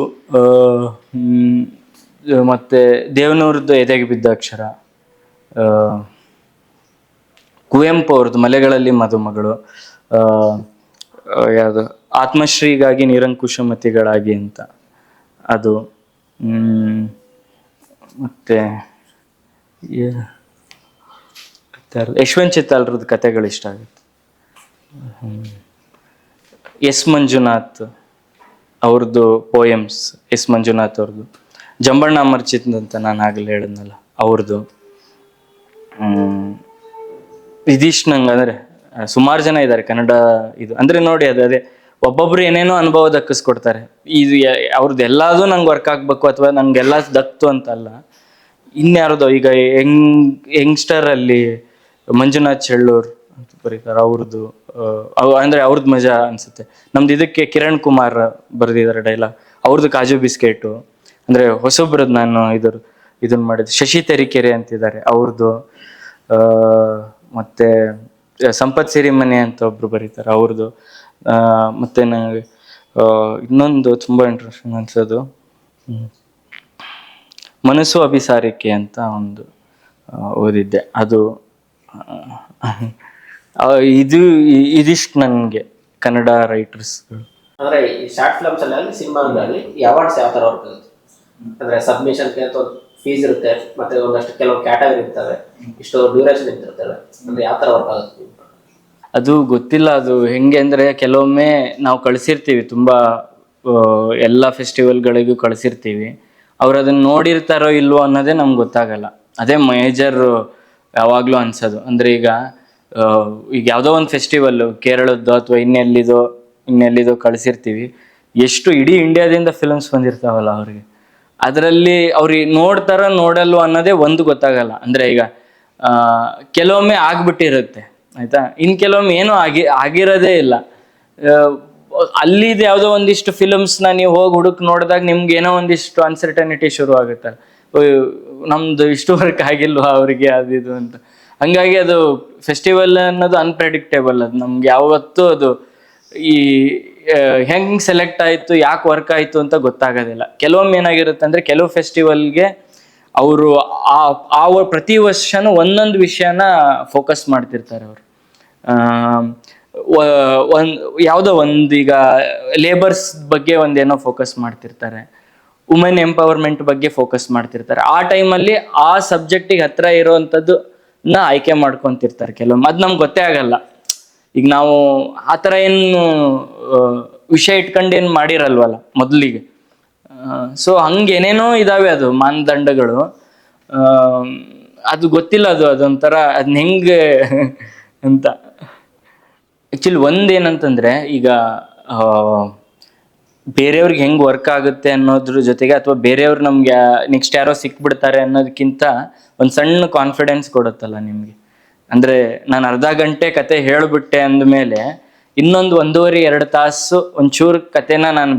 ಮತ್ತೆ ದೇವನೂರದ್ದು ಎದೆಗೆ ಬಿದ್ದ ಅಕ್ಷರ, ಕುವೆಂಪು ಅವ್ರದ್ದು ಮಲೆಗಳಲ್ಲಿ ಮದುಮಗಳು, ಯಾವುದು ಆತ್ಮಶ್ರೀಗಾಗಿ ನಿರಂಕುಶಮತಿಗಳಾಗಿ ಅಂತ ಅದು, ಮತ್ತೆ ಯಶವಂತ್ ಚಿತ್ತಾಲ್ರದ್ದು ಕಥೆಗಳು ಇಷ್ಟ ಆಗುತ್ತೆ. ಎಸ್ ಮಂಜುನಾಥ್ ಅವ್ರದ್ದು ಪೋಯಮ್ಸ್, ಎಸ್ ಮಂಜುನಾಥ್ ಅವ್ರದ್ದು. ಜಂಬಣ್ಣ ಅಮರ್ಚಿತ್ ಅಂತ ನಾನು ಆಗಲೇ ಹೇಳಿದ್ನಲ್ಲ ಅವ್ರದ್ದು. ಇದಿಷ್ಟು ನಂಗೆ ಅಂದರೆ ಸುಮಾರು ಜನ ಇದ್ದಾರೆ ಕನ್ನಡ ಇದು ಅಂದ್ರೆ ನೋಡಿ ಅದೇ ಒಬ್ಬೊಬ್ರು ಏನೇನೋ ಅನುಭವ ದಕ್ಕಿಸ್ಕೊಡ್ತಾರೆ. ಇದು ಅವ್ರದ್ದು ಎಲ್ಲದೂ ನಂಗೆ ವರ್ಕ್ ಆಗ್ಬೇಕು ಅಥವಾ ನಂಗೆಲ್ಲ ದಕ್ತು ಅಂತಲ್ಲ. ಇನ್ಯಾರ್ದು ಈಗ ಯಂಗ್ಸ್ಟರ್ ಅಲ್ಲಿ ಮಂಜುನಾಥ್ ಚೆಳ್ಳೂರ್ ಅಂತ ಬರೀತಾರೆ, ಅವ್ರದ್ದು ಅಂದ್ರೆ ಅವ್ರದ್ದು ಮಜಾ ಅನ್ಸುತ್ತೆ. ನಮ್ದು ಇದಕ್ಕೆ ಕಿರಣ್ ಕುಮಾರ್ ಬರೆದಿದ್ದಾರೆ ಡೈಲಾಗ್, ಅವ್ರದ್ದು ಕಾಜು ಬಿಸ್ಕೆಟು. ಅಂದ್ರೆ ಹೊಸೊಬ್ರದ್ದು ನಾನು ಇದನ್ನ ಮಾಡಿದ್ದು ಶಶಿ ತರೀಕೆರೆ ಅಂತಿದ್ದಾರೆ ಅವ್ರದ್ದು. ಮತ್ತೆ ಸಂಪತ್ ಸಿರಿಮನೆ ಅಂತ ಒಬ್ರು ಬರೀತಾರೆ ಅವ್ರದ್ದು. ಮತ್ತೆ ನನಗೆ ಇನ್ನೊಂದು ತುಂಬಾ ಇಂಟ್ರೆಸ್ಟಿಂಗ್ ಅನ್ಸೋದು ಮನಸ್ಸು ಅಭಿಸಾರಿಕೆ ಅಂತ ಒಂದು ಓದಿದ್ದೆ. ಅದು ಇದಿಷ್ಟು ನನಗೆ ಕನ್ನಡ ರೈಟರ್ಸ್ಗಳು. ಅಂದ್ರೆ ಈ ಶಾರ್ಟ್ ಫಿಲ್ಮ್ಸ್ ಅಲ್ಲಿ ಸಿನಿಮಾಗಳಲ್ಲಿ ಈ ಅವಾರ್ಡ್ಸ್ ಯಾವ ತರ ವರ್ಕ್ ಆಗುತ್ತೆ ಅಂದ್ರೆ ಸಬ್ಮಿಷನ್ ಅಂತ ಫೀಸ್ ಇರುತ್ತೆ, ಮತ್ತೆ ಒಂದಷ್ಟು ಕೆಲವು ಕ್ಯಾಟಗರಿ ಇರ್ತವೆ, ಇಷ್ಟು ಡ್ಯೂರೇಷನ್ ಇರ್ತಿರ್ತವೆ, ಅಂದ್ರೆ ಯಾವ ತರ ವರ್ಕ್ ಆಗುತ್ತೆ ಅದು ಗೊತ್ತಿಲ್ಲ. ಅದು ಹೆಂಗೆ ಅಂದ್ರೆ ಕೆಲವೊಮ್ಮೆ ನಾವು ಕಳಿಸಿರ್ತೀವಿ ತುಂಬಾ ಎಲ್ಲ ಫೆಸ್ಟಿವಲ್ಗಳಿಗೂ ಕಳಿಸಿರ್ತೀವಿ, ಅವ್ರು ಅದನ್ನ ನೋಡಿರ್ತಾರೋ ಇಲ್ವೋ ಅನ್ನೋದೇ ನಮ್ಗೆ ಗೊತ್ತಾಗಲ್ಲ. ಅದೇ ಮೇಜರ್ ಯಾವಾಗ್ಲೂ ಅನ್ಸೋದು. ಅಂದ್ರೆ ಈಗ ಯಾವುದೋ ಒಂದು ಫೆಸ್ಟಿವಲ್ ಕೇರಳದ್ದು ಅಥವಾ ಇನ್ನೆಲ್ಲಿದೋ ಕಳಿಸಿರ್ತೀವಿ, ಎಷ್ಟು ಇಡೀ ಇಂಡಿಯಾದಿಂದ ಫಿಲ್ಮ್ಸ್ ಬಂದಿರ್ತಾವಲ್ಲ ಅವ್ರಿಗೆ, ಅದರಲ್ಲಿ ಅವ್ರಿಗೆ ನೋಡ್ತಾರ ನೋಡಲ್ವ ಅನ್ನೋದೇ ಒಂದು ಗೊತ್ತಾಗಲ್ಲ. ಅಂದ್ರೆ ಈಗ ಕೆಲವೊಮ್ಮೆ ಆಗ್ಬಿಟ್ಟಿರುತ್ತೆ ಆಯ್ತಾ, ಇನ್ ಕೆಲವೊಮ್ಮೆ ಏನೂ ಆಗಿರೋದೇ ಇಲ್ಲ. ಅಲ್ಲಿದು ಯಾವುದೋ ಒಂದಿಷ್ಟು ಫಿಲಮ್ಸ್ನ ನೀವು ಹೋಗಿ ಹುಡುಕ್ ನೋಡಿದಾಗ ನಿಮ್ಗೆ ಏನೋ ಒಂದಿಷ್ಟು ಅನ್ಸರ್ಟನಿಟಿ ಶುರು ಆಗುತ್ತೆ. ನಮ್ದು ಇಷ್ಟು ವರ್ಕ್ ಆಗಿಲ್ವಾ ಅವ್ರಿಗೆ ಅದಿದು ಅಂತ. ಹಂಗಾಗಿ ಅದು ಫೆಸ್ಟಿವಲ್ ಅನ್ನೋದು ಅನ್ಪ್ರೆಡಿಕ್ಟೇಬಲ್. ಅದು ನಮ್ಗೆ ಯಾವತ್ತೂ ಅದು ಈ ಹೆಂಗ್ ಸೆಲೆಕ್ಟ್ ಆಯ್ತು, ಯಾಕೆ ವರ್ಕ್ ಆಯ್ತು ಅಂತ ಗೊತ್ತಾಗೋದಿಲ್ಲ. ಕೆಲವೊಮ್ಮೆ ಏನಾಗಿರುತ್ತೆ ಅಂದ್ರೆ ಕೆಲವು ಫೆಸ್ಟಿವಲ್ಗೆ ಅವರು ಆ ಪ್ರತಿ ವರ್ಷನೂ ಒಂದೊಂದು ವಿಷಯನ ಫೋಕಸ್ ಮಾಡ್ತಿರ್ತಾರೆ ಅವರು. ಯಾವುದೋ ಒಂದು ಈಗ ಲೇಬರ್ಸ್ ಬಗ್ಗೆ ಒಂದೇನೋ ಫೋಕಸ್ ಮಾಡ್ತಿರ್ತಾರೆ, ವುಮೆನ್ ಎಂಪವರ್ಮೆಂಟ್ ಬಗ್ಗೆ ಫೋಕಸ್ ಮಾಡ್ತಿರ್ತಾರೆ. ಆ ಟೈಮಲ್ಲಿ ಆ ಸಬ್ಜೆಕ್ಟಿಗೆ ಹತ್ರ ಇರೋವಂಥದ್ದು ಆಯ್ಕೆ ಮಾಡ್ಕೊಂತಿರ್ತಾರೆ ಕೆಲವೊಮ್ಮೆ. ಅದು ನಮ್ಗೆ ಗೊತ್ತೇ ಆಗಲ್ಲ. ಈಗ ನಾವು ಆ ಥರ ಏನು ವಿಷಯ ಇಟ್ಕೊಂಡು ಏನು ಮಾಡಿರಲ್ವಲ್ಲ ಮೊದಲಿಗೆ. ಸೊ ಹಂಗೇನೇನೋ ಇದಾವೆ ಅದು ಮಾನದಂಡಗಳು. ಅದು ಗೊತ್ತಿಲ್ಲ, ಅದೊಂಥರ ಅದನ್ನ ಹೆಂಗೆ ಅಂತ. ಆ್ಯಕ್ಚುಲಿ ಒಂದೇನಂತಂದ್ರೆ ಈಗ ಬೇರೆಯವ್ರಿಗೆ ಹೆಂಗೆ ವರ್ಕ್ ಆಗುತ್ತೆ ಅನ್ನೋದ್ರ ಜೊತೆಗೆ ಅಥವಾ ಬೇರೆಯವ್ರು ನಮ್ಗೆ ನೆಕ್ಸ್ಟ್ ಯಾರೋ ಸಿಕ್ಬಿಡ್ತಾರೆ ಅನ್ನೋದಕ್ಕಿಂತ ಒಂದು ಸಣ್ಣ ಕಾನ್ಫಿಡೆನ್ಸ್ ಕೊಡುತ್ತಲ್ಲ ನಿಮಗೆ. ಅಂದರೆ ನಾನು ಅರ್ಧ ಗಂಟೆ ಕತೆ ಹೇಳಿಬಿಟ್ಟೆ ಅಂದಮೇಲೆ ಇನ್ನೊಂದು 1.5-2 ತಾಸು ಒಂಚೂರು ಕತೆನ ನಾನು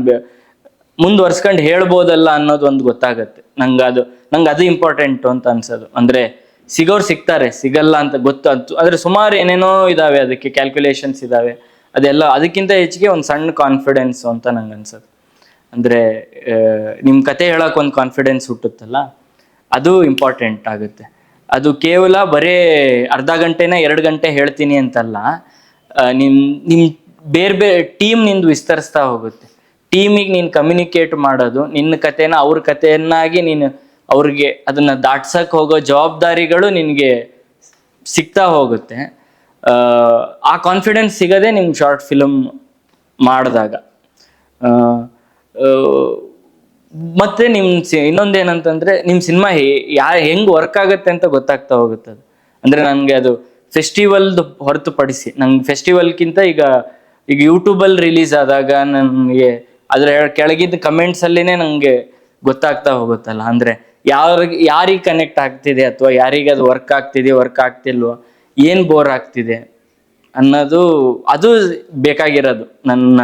ಮುಂದುವರ್ಸ್ಕೊಂಡು ಹೇಳ್ಬೋದಲ್ಲ ಅನ್ನೋದು ಒಂದು ಗೊತ್ತಾಗತ್ತೆ. ನಂಗೆ ಅದು ಇಂಪಾರ್ಟೆಂಟು ಅಂತ ಅನ್ಸೋದು. ಅಂದರೆ ಸಿಗೋರು ಸಿಗ್ತಾರೆ, ಸಿಗಲ್ಲ ಅಂತ ಗೊತ್ತಾಯ್ತು, ಆದರೆ ಸುಮಾರು ಏನೇನೋ ಇದಾವೆ, ಅದಕ್ಕೆ ಕ್ಯಾಲ್ಕುಲೇಷನ್ಸ್ ಇದಾವೆ. ಅದೆಲ್ಲ ಅದಕ್ಕಿಂತ ಹೆಚ್ಚಿಗೆ ಒಂದು ಸಣ್ಣ ಕಾನ್ಫಿಡೆನ್ಸು ಅಂತ ನಂಗೆ ಅನ್ಸೋದು. ಅಂದರೆ ನಿಮ್ಮ ಕತೆ ಹೇಳೋಕೆ ಒಂದು ಕಾನ್ಫಿಡೆನ್ಸ್ ಹುಟ್ಟುತ್ತಲ್ಲ, ಅದು ಇಂಪಾರ್ಟೆಂಟ್ ಆಗುತ್ತೆ. ಅದು ಕೇವಲ ಬರೀ ಅರ್ಧ ಗಂಟೆನ 2 ಗಂಟೆ ಹೇಳ್ತೀನಿ ಅಂತಲ್ಲ, ನಿಮ್ಮ ಬೇರೆ ಟೀಮ್ ನಿಂದು ವಿಸ್ತರಿಸ್ತಾ ಹೋಗುತ್ತೆ. ಟೀಮಿಗೆ ನೀನು ಕಮ್ಯುನಿಕೇಟ್ ಮಾಡೋದು, ನಿನ್ನ ಕತೆನ ಅವ್ರ ಕತೆಯನ್ನಾಗಿ ನೀನು ಅವ್ರಿಗೆ ಅದನ್ನ ದಾಟ್ಸಕ್ಕೆ ಹೋಗೋ ಜವಾಬ್ದಾರಿಗಳು ನಿನಗೆ ಸಿಗ್ತಾ ಹೋಗುತ್ತೆ. ಆ ಕಾನ್ಫಿಡೆನ್ಸ್ ಸಿಗದೆ ನಿಮ್ಗೆ ಶಾರ್ಟ್ ಫಿಲಮ್ ಮಾಡಿದಾಗ. ಮತ್ತೆ ಇನ್ನೊಂದೇನಂತಂದ್ರೆ ನಿಮ್ ಸಿನಿಮಾ ಹೆಂಗ್ ವರ್ಕ್ ಆಗತ್ತೆ ಅಂತ ಗೊತ್ತಾಗ್ತಾ ಹೋಗುತ್ತೆ ಅದು. ಅಂದ್ರೆ ನನ್ಗೆ ಅದು ಫೆಸ್ಟಿವಲ್ದು ಹೊರತುಪಡಿಸಿ ನಂಗೆ ಫೆಸ್ಟಿವಲ್ಗಿಂತ ಈಗ ಯೂಟ್ಯೂಬಲ್ಲಿ ರಿಲೀಸ್ ಆದಾಗ ನನಗೆ ಅದ್ರ ಕೆಳಗಿದ್ದ ಕಮೆಂಟ್ಸ್ ಅಲ್ಲಿನೇ ನಂಗೆ ಗೊತ್ತಾಗ್ತಾ ಹೋಗುತ್ತಲ್ಲ. ಅಂದ್ರೆ ಯಾರಿಗೆ ಕನೆಕ್ಟ್ ಆಗ್ತಿದೆ ಅಥವಾ ಯಾರಿಗೆ ಅದು ವರ್ಕ್ ಆಗ್ತಿಲ್ವೋ, ಏನ್ ಬೋರ್ ಆಗ್ತಿದೆ ಅನ್ನೋದು ಅದು ಬೇಕಾಗಿರೋದು ನನ್ನ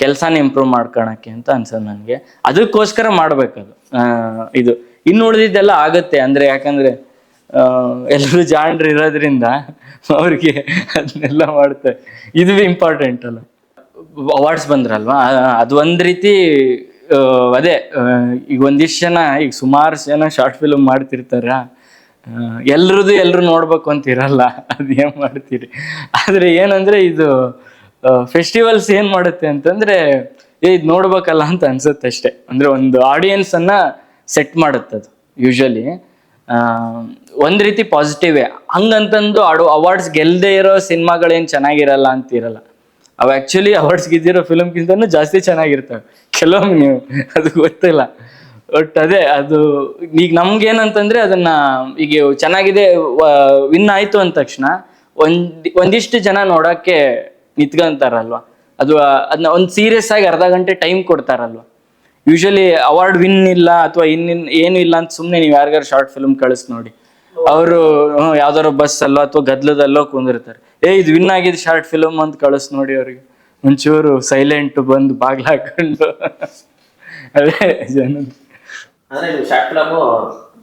ಕೆಲಸನ ಇಂಪ್ರೂವ್ ಮಾಡ್ಕೊಳಕ್ಕೆ ಅಂತ ಅನ್ಸೋದು ನನಗೆ. ಅದಕ್ಕೋಸ್ಕರ ಮಾಡ್ಬೇಕದು. ಇದು ಇನ್ನು ಉಳಿದಿದ್ದೆಲ್ಲ ಆಗತ್ತೆ. ಅಂದ್ರೆ ಯಾಕಂದ್ರೆ ಎಲ್ಲರೂ ಜಾಣ್ರು ಇರೋದ್ರಿಂದ ಅವ್ರಿಗೆ ಅದನ್ನೆಲ್ಲ ಮಾಡ್ತಾರೆ. ಇದು ಇಂಪಾರ್ಟೆಂಟ್ ಅಲ್ಲ. ಅವಾರ್ಡ್ಸ್ ಬಂದ್ರಲ್ವಾ, ಅದು ಒಂದ್ ರೀತಿ ಅದೇ ಈಗ ಒಂದಿಷ್ಟು ಜನ, ಈಗ ಸುಮಾರು ಜನ ಶಾರ್ಟ್ ಫಿಲ್ಮ್ ಮಾಡ್ತಿರ್ತಾರ, ಎಲ್ರು ನೋಡ್ಬೇಕು ಅಂತ ಇರಲ್ಲ, ಅದೇನ್ ಮಾಡ್ತೀರಿ. ಆದ್ರೆ ಏನಂದ್ರೆ ಇದು ಫೆಸ್ಟಿವಲ್ಸ್ ಏನ್ ಮಾಡುತ್ತೆ ಅಂತಂದ್ರೆ ಇದು ನೋಡ್ಬೇಕಲ್ಲ ಅಂತ ಅನ್ಸುತ್ತೆ ಅಷ್ಟೇ. ಅಂದ್ರೆ ಒಂದು ಆಡಿಯನ್ಸ್ ಅನ್ನ ಸೆಟ್ ಮಾಡುತ್ತೆ ಅದು ಯೂಶಲಿ. ಒಂದ್ ರೀತಿ ಪಾಸಿಟಿವೇ. ಹಂಗಂತಂದು ಅವಾರ್ಡ್ಸ್ ಗೆಲ್ದೇ ಇರೋ ಸಿನಿಮಾಗಳೇನ್ ಚೆನ್ನಾಗಿರಲ್ಲ ಅಂತಿರಲ್ಲ. ಅವು ಆಕ್ಚುಲಿ ಅವಾರ್ಡ್ಸ್ ಗೆದ್ದಿರೋ ಫಿಲ್ಮ್ಗಿಂತನೂ ಜಾಸ್ತಿ ಚೆನ್ನಾಗಿರ್ತವೆ ಕೆಲವೊಮ್ಮೆ, ನೀವು ಅದು ಗೊತ್ತಿಲ್ಲ. ಬಟ್ ಅದೇ ಅದು ಈಗ ನಮ್ಗೇನಂತಂದ್ರೆ ಅದನ್ನ ಈಗ ಚೆನ್ನಾಗಿದೆ ವಿನ್ ಆಯ್ತು ಅಂದ ತಕ್ಷಣ ಒಂದಿಷ್ಟು ಜನ ನೋಡಕ್ಕೆ ನಿಂತ್ಕೊಂತಾರಲ್ವಾ, ಅದನ್ನ ಒಂದು ಸೀರಿಯಸ್ ಆಗಿ ಅರ್ಧ ಗಂಟೆ ಟೈಮ್ ಕೊಡ್ತಾರಲ್ವಾ. ಯೂಶಲಿ ಅವಾರ್ಡ್ ವಿನ್ ಇಲ್ಲ ಅಥವಾ ಏನು ಇಲ್ಲ ಅಂತ ಸುಮ್ಮನೆ ನೀವು ಯಾರಿಗಾರು ಶಾರ್ಟ್ ಫಿಲ್ಮ್ ಕಳಿಸ್ ನೋಡಿ, ಅವರು ಯಾವ್ದಾರು ಬಸ್ ಅಲ್ಲೋ ಅಥವಾ ಗದ್ಲದಲ್ಲೋ ಕುಂದಿರ್ತಾರೆ. ಇದು ವಿನ್ ಆಗಿದೆ ಶಾರ್ಟ್ ಫಿಲ್ಮ್ ಅಂತ ಕಳಿಸ್ ನೋಡಿ, ಅವ್ರಿಗೆ ಒಂಚೂರು ಸೈಲೆಂಟ್ ಬಂದು ಬಾಗ್ಲ ಹಾಕೊಂಡು ಅದೇ ಜನ. ಅಂದ್ರೆ ನೀವು ಶಾರ್ಟ್ ಫಿಲಮ್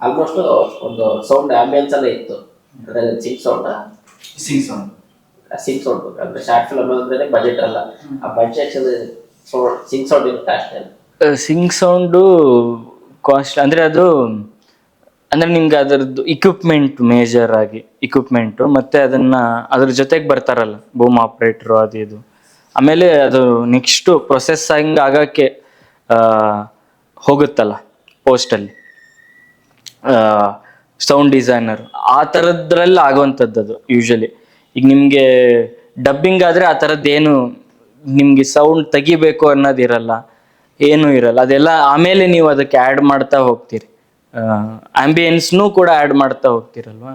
ಆಲ್ಮೋಸ್ಟ್ ಒಂದು ಸೌಂಡ್ ಆಂಬಿಯನ್ಸ್ ಅಲ್ಲೇ ಇತ್ತು. ಅಂದ್ರೆ ಸಿಂಗ್ ಸೌಂಡ್ ಅಂದ್ರೆ ಶಾರ್ಟ್ ಫಿಲಮ್ ಅಂದ್ರೆ ಬಜೆಟ್ ಅಲ್ಲ, ಆ ಬಜೆಟ್ ಸಿಂಗ್ ಸೌಂಡ್ ಇರುತ್ತೆ ಅಷ್ಟೇ. ಸಿಂಗ್ ಸೌಂಡು ಕಾಸ್ಟ್ ಅಂದ್ರೆ ಅದು ಅಂದ್ರೆ ನಿಮ್ಗೆ ಅದರದ್ದು ಮೇಜರ್ ಆಗಿ ಇಕ್ವಿಪ್ಮೆಂಟು, ಮತ್ತೆ ಅದ್ರ ಜೊತೆಗೆ ಬರ್ತಾರಲ್ಲ ಬೂಮ್ ಆಪ್ರೇಟ್ರು ಅದು ಇದು. ಆಮೇಲೆ ಅದು ನೆಕ್ಸ್ಟ್ ಪ್ರೊಸೆಸ್ಸಿಂಗ್ ಆಗಕ್ಕೆ ಹೋಗುತ್ತಲ್ಲ ಪೋಸ್ಟಲ್ಲಿ ಸೌಂಡ್ ಡಿಸೈನರ್, ಆ ಥರದ್ರಲ್ಲಿ ಆಗುವಂಥದ್ದು ಅದು ಯೂಶಲಿ. ಈಗ ನಿಮಗೆ ಡಬ್ಬಿಂಗ್ ಆದರೆ ಆ ಥರದ್ದೇನು ನಿಮಗೆ ಸೌಂಡ್ ತೆಗಿಬೇಕು ಅನ್ನೋದಿರಲ್ಲ, ಏನೂ ಇರಲ್ಲ. ಅದೆಲ್ಲ ಆಮೇಲೆ ನೀವು ಅದಕ್ಕೆ ಆ್ಯಡ್ ಮಾಡ್ತಾ ಹೋಗ್ತೀರಿ, ಆಂಬಿಯನ್ಸ್ನೂ ಕೂಡ ಆ್ಯಡ್ ಮಾಡ್ತಾ ಹೋಗ್ತೀರಲ್ವಾ.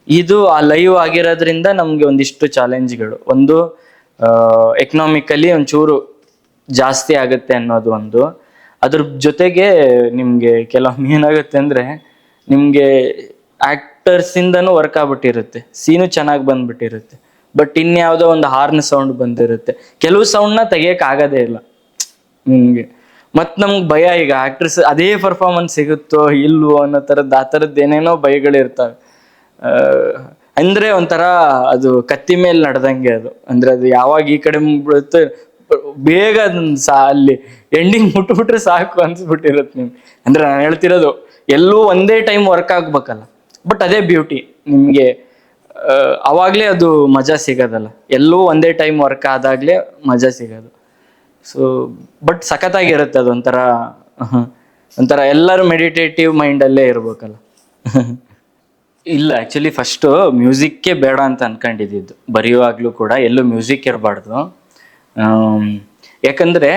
ಇದು ಆ ಲೈವ್ ಆಗಿರೋದ್ರಿಂದ ನಮಗೆ ಒಂದಿಷ್ಟು ಚಾಲೆಂಜ್ಗಳು. ಒಂದು ಎಕನಾಮಿಕಲಿ ಒಂಚೂರು ಜಾಸ್ತಿ ಆಗುತ್ತೆ ಅನ್ನೋದು ಒಂದು. ಅದ್ರ ಜೊತೆಗೆ ನಿಮಗೆ ಕೆಲವೊಮ್ಮೆ ಏನಾಗುತ್ತೆ ಅಂದರೆ ನಿಮಗೆ ಆ್ಯಕ್ಟರ್ಸಿಂದನೂ ವರ್ಕ್ ಆಗ್ಬಿಟ್ಟಿರುತ್ತೆ, ಸೀನು ಚೆನ್ನಾಗಿ ಬಂದ್ಬಿಟ್ಟಿರುತ್ತೆ, ಬಟ್ ಇನ್ಯಾವುದೋ ಒಂದು ಹಾರ್ನ್ ಸೌಂಡ್ ಬಂದಿರುತ್ತೆ. ಕೆಲವು ಸೌಂಡ್ನ ತೆಗಿಯೋಕ್ಕಾಗೋದೇ ಇಲ್ಲ ನಿಮಗೆ. ಮತ್ತು ನಮ್ಗೆ ಭಯ, ಈಗ ಆ್ಯಕ್ಟ್ರಸ್ ಅದೇ ಪರ್ಫಾರ್ಮೆನ್ಸ್ ಸಿಗುತ್ತೋ ಇಲ್ವೋ ಅನ್ನೋ ಥರದ್ದು, ಆ ಥರದ್ದು ಏನೇನೋ ಭಯಗಳಿರ್ತವೆ. ಅಂದರೆ ಒಂಥರ ಅದು ಕತ್ತಿ ಮೇಲೆ ನಡೆದಂಗೆ ಅದು. ಅಂದರೆ ಅದು ಯಾವಾಗ ಈ ಕಡೆ ಬಿಡುತ್ತೆ ಬೇಗ ಅದನ್ನ ಅಲ್ಲಿ ಎಂಡಿಂಗ್ ಮುಟ್ಬಿಟ್ರೆ ಸಾಕು ಅನ್ಸ್ಬಿಟ್ಟಿರುತ್ತೆ ನಿಮ್ಗೆ. ಅಂದರೆ ನಾನು ಹೇಳ್ತಿರೋದು ಎಲ್ಲೂ ಒಂದೇ ಟೈಮ್ ವರ್ಕ್ ಆಗ್ಬೇಕಲ್ಲ, ಬಟ್ ಅದೇ ಬ್ಯೂಟಿ ನಿಮಗೆ. ಅವಾಗಲೇ ಅದು ಮಜಾ ಸಿಗೋದಲ್ಲ, ಎಲ್ಲೂ ಒಂದೇ ಟೈಮ್ ವರ್ಕ್ ಆದಾಗಲೇ ಮಜಾ ಸಿಗೋದು. ಸೊ ಬಟ್ ಸಖತ್ತಾಗಿರುತ್ತೆ ಅದು. ಒಂಥರ ಎಲ್ಲರೂ ಮೆಡಿಟೇಟಿವ್ ಮೈಂಡಲ್ಲೇ ಇರ್ಬೇಕಲ್ಲ. ಇಲ್ಲ, ಆ್ಯಕ್ಚುಲಿ ಫಸ್ಟು ಮ್ಯೂಸಿಕ್ಕೇ ಬೇಡ ಅಂತ ಅನ್ಕೊಂಡಿದ್ದು. ಬರೆಯುವಾಗಲೂ ಕೂಡ ಎಲ್ಲೂ ಮ್ಯೂಸಿಕ್ ಇರಬಾರ್ದು. ಯಾಕಂದರೆ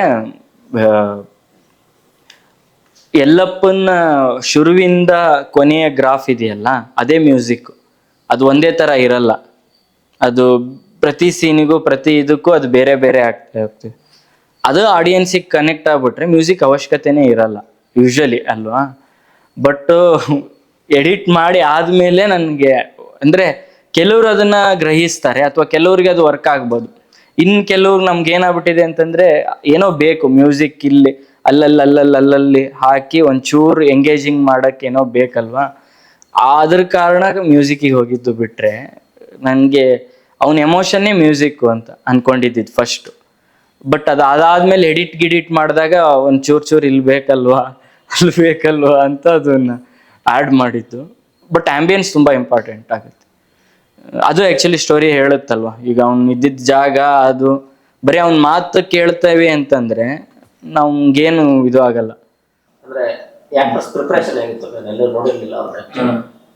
ಎಲ್ಲಪ್ಪನ ಶುರುವಿಂದ ಕೊನೆಯ ಗ್ರಾಫ್ ಇದೆಯಲ್ಲ, ಅದೇ ಮ್ಯೂಸಿಕ್. ಅದು ಒಂದೇ ಥರ ಇರಲ್ಲ, ಅದು ಪ್ರತಿ ಸೀನಿಗೂ ಪ್ರತಿ ಇದಕ್ಕೂ ಅದು ಬೇರೆ ಬೇರೆ ಆಗ್ತಾ ಹೋಗ್ತದೆ. ಅದು ಆಡಿಯನ್ಸಿಗೆ ಕನೆಕ್ಟ್ ಆಗ್ಬಿಟ್ರೆ ಮ್ಯೂಸಿಕ್ ಅವಶ್ಯಕತೆನೇ ಇರಲ್ಲ ಯೂಶಲಿ ಅಲ್ವಾ. ಬಟ್ ಎಡಿಟ್ ಮಾಡಿ ಆದಮೇಲೆ ನನಗೆ ಅಂದರೆ ಕೆಲವರು ಅದನ್ನು ಗ್ರಹಿಸ್ತಾರೆ ಅಥವಾ ಕೆಲವ್ರಿಗೆ ಅದು ವರ್ಕ್ ಆಗ್ಬೋದು. ಇನ್ನು ಕೆಲವ್ರು ನಮ್ಗೆ ಏನಾಗ್ಬಿಟ್ಟಿದೆ ಅಂತಂದರೆ ಏನೋ ಬೇಕು ಮ್ಯೂಸಿಕ್ ಇಲ್ಲಿ ಅಲ್ಲಲ್ಲಿ ಹಾಕಿ ಒಂಚೂರು ಎಂಗೇಜಿಂಗ್ ಮಾಡೋಕ್ಕೆ ಏನೋ ಬೇಕಲ್ವಾ. ಅದ್ರ ಕಾರಣ ಮ್ಯೂಸಿಕ್ಕಿಗೆ ಹೋಗಿದ್ದು. ಬಿಟ್ಟರೆ ನನಗೆ ಅವನ ಎಮೋಷನ್ನೇ ಮ್ಯೂಸಿಕ್ಕು ಅಂತ ಅಂದ್ಕೊಂಡಿದ್ದು ಫಸ್ಟು. ಬಟ್ ಅದಾದ್ಮೇಲೆ ಗಿಡಿಟ್ ಮಾಡಿದಾಗ ಒಂದು ಚೂರು ಇಲ್ಲಿ ಬೇಕಲ್ವಾ ಅಲ್ಲಿ ಬೇಕಲ್ವಾ ಅಂತ ಅದನ್ನು ಆ್ಯಡ್ ಮಾಡಿದ್ದು. ಬಟ್ ಆ್ಯಂಬಿಯನ್ಸ್ ತುಂಬ ಇಂಪಾರ್ಟೆಂಟ್ ಆಗುತ್ತೆ. ಅದು ಆ್ಯಕ್ಚುಲಿ ಸ್ಟೋರಿ ಹೇಳುತ್ತಲ್ವ. ಈಗ ಅವ್ನು ಇದ್ದಿದ್ದ ಜಾಗ, ಅದು ಬರೀ ಅವ್ನ ಮಾತು ಕೇಳ್ತೇವೆ ಅಂತಂದರೆ ನಮ್ಗೇನು ಇದು ಆಗಲ್ಲ. ಅಂದ್ರೆ ಪ್ರಿಪರೇಷನ್ ಆಗಿತ್ತು, ಎಲ್ಲೂ ನೋಡಿರ್ಲಿಲ್ಲ ಅವ್ರೆ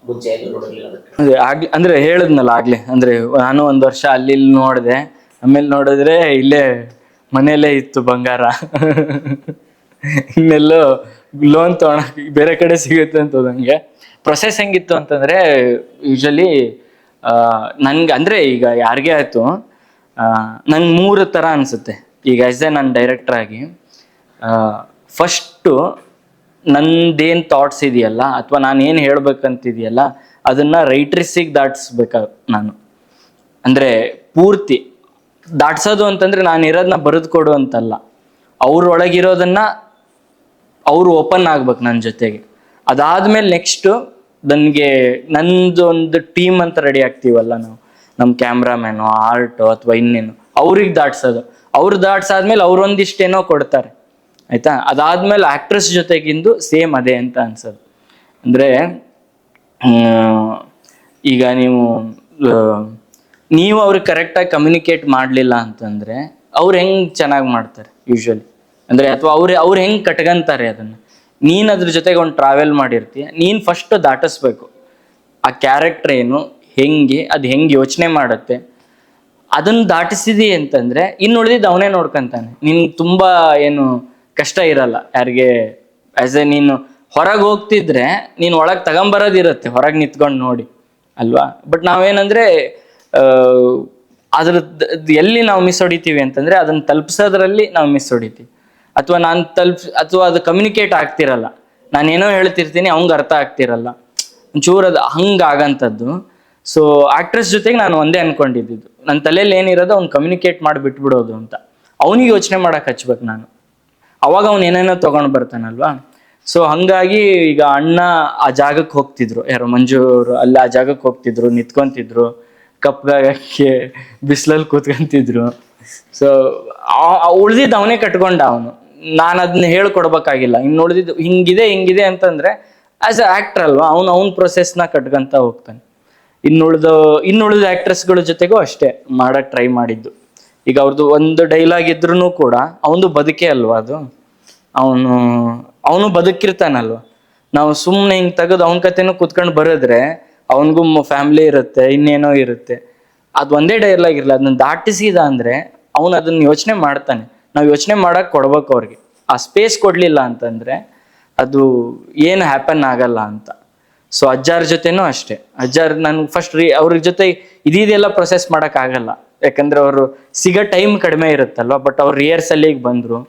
ಮುಂಚೆ, ಎಲ್ಲೂ ನೋಡಿರ್ಲಿಲ್ಲ. ಅದೇ ಅಂದ್ರೆ ಹೇಳಿದ್ನಲ್ಲ ಆಗ್ಲೇ, ಅಂದ್ರೆ ನಾನು 1 ವರ್ಷ ಅಲ್ಲಿ ನೋಡಿದೆ, ಆಮೇಲೆ ನೋಡಿದ್ರೆ ಇಲ್ಲೇ ಮನೆಯಲ್ಲೇ ಇತ್ತು ಬಂಗಾರ. ಇನ್ನೆಲ್ಲೋ ಲೋನ್ ತೊಗೊಳಕ್ ಬೇರೆ ಕಡೆ ಸಿಗುತ್ತೆ ಅಂತ ಹೋದಂಗೆ. ಪ್ರೊಸೆಸ್ ಹೆಂಗಿತ್ತು ಅಂತಂದ್ರೆ ಯೂಶಲಿ ನನ್ಗೆ ಅಂದ್ರೆ ಈಗ ಯಾರಿಗೇ ಆಯ್ತು ನಂಗೆ 3 ಥರ ಅನ್ಸುತ್ತೆ. ಈಗ ಆಸ್ ಎ ನಾನು ಡೈರೆಕ್ಟರ್ ಆಗಿ ಫಸ್ಟು ನಂದೇನು ಥಾಟ್ಸ್ ಇದೆಯಲ್ಲ ಅಥವಾ ನಾನು ಏನು ಹೇಳ್ಬೇಕಂತಿದೆಯಲ್ಲ ಅದನ್ನ ರೈಟ್ರಿಸಿಗೆ ದಾಟಿಸ್ಬೇಕ ನಾನು. ಅಂದರೆ ಪೂರ್ತಿ ದಾಟ್ಸೋದು ಅಂತಂದ್ರೆ ನಾನು ಇರೋದನ್ನ ಬರೆದು ಕೊಡು ಅಂತಲ್ಲ, ಅವ್ರೊಳಗಿರೋದನ್ನ ಅವರು ಓಪನ್ ಆಗ್ಬೇಕು ನನ್ನ ಜೊತೆಗೆ. ಅದಾದ್ಮೇಲೆ ನೆಕ್ಸ್ಟು ನನಗೆ ನಂದು ಒಂದು ಟೀಮ್ ಅಂತ ರೆಡಿ ಆಗ್ತೀವಲ್ಲ ನಾವು, ನಮ್ಮ ಕ್ಯಾಮ್ರಾಮ್ಯಾನು ಆರ್ಟು ಅಥವಾ ಇನ್ನೇನು ಅವ್ರಿಗೆ ದಾಟ್ಸೋದು. ಅವ್ರು ದಾಟ್ಸಾದ್ಮೇಲೆ ಅವ್ರೊಂದಿಷ್ಟೇನೋ ಕೊಡ್ತಾರೆ ಆಯ್ತಾ. ಅದಾದ್ಮೇಲೆ ಆಕ್ಟ್ರೆಸ್ ಜೊತೆಗಿಂದು ಸೇಮ್ ಅದೇ ಅಂತ ಅನ್ಸೋದು. ಅಂದರೆ ಈಗ ನೀವು ಅವ್ರಿಗೆ ಕರೆಕ್ಟಾಗಿ ಕಮ್ಯುನಿಕೇಟ್ ಮಾಡಲಿಲ್ಲ ಅಂತಂದರೆ ಅವ್ರು ಹೆಂಗೆ ಚೆನ್ನಾಗಿ ಮಾಡ್ತಾರೆ ಯೂಶ್ವಲಿ. ಅಂದರೆ ಅಥವಾ ಅವ್ರು ಹೆಂಗೆ ಕಟ್ಕೊಂತಾರೆ ಅದನ್ನು. ನೀನು ಅದ್ರ ಜೊತೆಗೆ ಒಂದು ಟ್ರಾವೆಲ್ ಮಾಡಿರ್ತೀಯ, ನೀನು ಫಸ್ಟು ದಾಟಿಸ್ಬೇಕು ಆ ಕ್ಯಾರೆಕ್ಟರ್ ಏನು, ಅದು ಹೆಂಗೆ ಯೋಚನೆ ಮಾಡುತ್ತೆ, ಅದನ್ನು ದಾಟಿಸಿದಿ ಅಂತಂದರೆ ಇನ್ನು ಉಳಿದಿದ್ದು ಅವನೇ ನೋಡ್ಕೊಂತಾನೆ. ನಿನ್ಗೆ ತುಂಬ ಏನು ಕಷ್ಟ ಇರಲ್ಲ. ಯಾರಿಗೆ ಆ್ಯಸ್ ಎ ನೀನು ಹೊರಗೆ ಹೋಗ್ತಿದ್ರೆ ನೀನು ಒಳಗೆ ತಗೊಂಬರೋದಿರುತ್ತೆ ಹೊರಗೆ ನಿಂತ್ಕೊಂಡು ನೋಡಿ ಅಲ್ವಾ. ಬಟ್ ನಾವೇನಂದರೆ ಅದ್ರದ್ದು ಎಲ್ಲಿ ನಾವು ಮಿಸ್ ಹೊಡಿತೀವಿ ಅಂತಂದರೆ ಅದನ್ನು ತಲುಪಿಸೋದ್ರಲ್ಲಿ ನಾವು ಮಿಸ್ ಹೊಡಿತೀವಿ. ಅಥವಾ ಅಥವಾ ಅದು ಕಮ್ಯುನಿಕೇಟ್ ಆಗ್ತಿರಲ್ಲ. ನಾನೇನೋ ಹೇಳ್ತಿರ್ತೀನಿ ಅವ್ನಿಗೆ ಅರ್ಥ ಆಗ್ತಿರಲ್ಲ, ಒಂಚೂರು ಅದು ಹಂಗಾಗಂಥದ್ದು. ಸೊ ಆಕ್ಟ್ರೆಸ್ ಜೊತೆಗೆ ನಾನು ಒಂದೇ ಅನ್ಕೊಂಡಿದ್ದು, ನನ್ನ ತಲೆಯಲ್ಲಿ ಏನಿರೋದು ಅವ್ನು ಕಮ್ಯುನಿಕೇಟ್ ಮಾಡಿ ಬಿಟ್ಬಿಡೋದು ಅಂತ. ಅವನಿಗೆ ಯೋಚನೆ ಮಾಡಕ್ಕೆ ಹಚ್ಬೇಕು ನಾನು, ಅವಾಗ ಅವ್ನು ಏನೇನೋ ತೊಗೊಂಡು ಬರ್ತಾನಲ್ವಾ. ಸೊ ಹಂಗಾಗಿ ಈಗ ಅಣ್ಣ ಆ ಜಾಗಕ್ಕೆ ಹೋಗ್ತಿದ್ರು, ಯಾರೋ ಮಂಜು ಅವರು ಅಲ್ಲಿ ಆ ಜಾಗಕ್ಕೆ ಹೋಗ್ತಿದ್ರು, ನಿಂತ್ಕೊಂತಿದ್ರು, ಕಪ್ಗಾಗಕ್ಕೆ ಬಿಸಿಲಲ್ಲಿ ಕೂತ್ಕೊಂತಿದ್ರು. ಸೊ ಉಳ್ದಿದ್ದು ಅವನೇ ಕಟ್ಕೊಂಡ ಅವನು. ನಾನು ಅದನ್ನ ಹೇಳ್ಕೊಡ್ಬೇಕಾಗಿಲ್ಲ. ಇನ್ನು ಉಳಿದಿದ್ದು ಹಿಂಗಿದೆ ಅಂತಂದ್ರೆ ಆಸ್ ಅ ಆಕ್ಟರ್ ಅಲ್ವಾ, ಅವ್ನ ಪ್ರೊಸೆಸ್ನ ಕಟ್ಕೊಂತ ಹೋಗ್ತಾನೆ. ಇನ್ನುಳಿದ ಆಕ್ಟ್ರೆಸ್ಗಳ ಜೊತೆಗೂ ಅಷ್ಟೇ ಮಾಡಕ್ ಟ್ರೈ ಮಾಡಿದ್ದು. ಈಗ ಅವ್ರದ್ದು ಒಂದು ಡೈಲಾಗ್ ಇದ್ರೂ ಕೂಡ ಅವನು ಬದುಕೆ ಅಲ್ವಾ ಅದು. ಅವನು ಬದುಕಿರ್ತಾನಲ್ವ. ನಾವು ಸುಮ್ಮನೆ ಹಿಂಗೆ ತೆಗೆದು ಅವನ ಕತೆನೂ ಕುತ್ಕೊಂಡು ಬರೆದ್ರೆ ಅವನಿಗೂ ಫ್ಯಾಮಿಲಿ ಇರುತ್ತೆ, ಇನ್ನೇನೋ ಇರುತ್ತೆ. ಅದು ಒಂದೇ ಡೈಲಾಗ್ ಇರಲ್ಲ, ಅದನ್ನ ದಾಟಿಸಿದ ಅಂದ್ರೆ ಅವನು ಅದನ್ನ ಯೋಚನೆ ಮಾಡ್ತಾನೆ. ನಾವು ಯೋಚನೆ ಮಾಡಕ್ ಕೊಡ್ಬೇಕು ಅವ್ರಿಗೆ. ಆ ಸ್ಪೇಸ್ ಕೊಡ್ಲಿಲ್ಲ ಅಂತಂದ್ರೆ ಅದು ಏನು ಹ್ಯಾಪನ್ ಆಗಲ್ಲ ಅಂತ. ಸೊ ಅಜ್ಜಾರ ಜೊತೆನೂ ಅಷ್ಟೇ. ಅಜ್ಜಾರ್ ನನ್ಗೆ ಫಸ್ಟ್ ಅವ್ರ ಜೊತೆ ಇದೆಲ್ಲ ಪ್ರೊಸೆಸ್ ಮಾಡಕ್ ಆಗಲ್ಲ, ಯಾಕಂದ್ರೆ ಅವರು ಸಿಗೋ ಟೈಮ್ ಕಡಿಮೆ ಇರುತ್ತಲ್ವ. ಬಟ್ ಅವ್ರು ರಿಹರ್ಸಲ್ಲಿಗೆ ಬಂದ್ರು.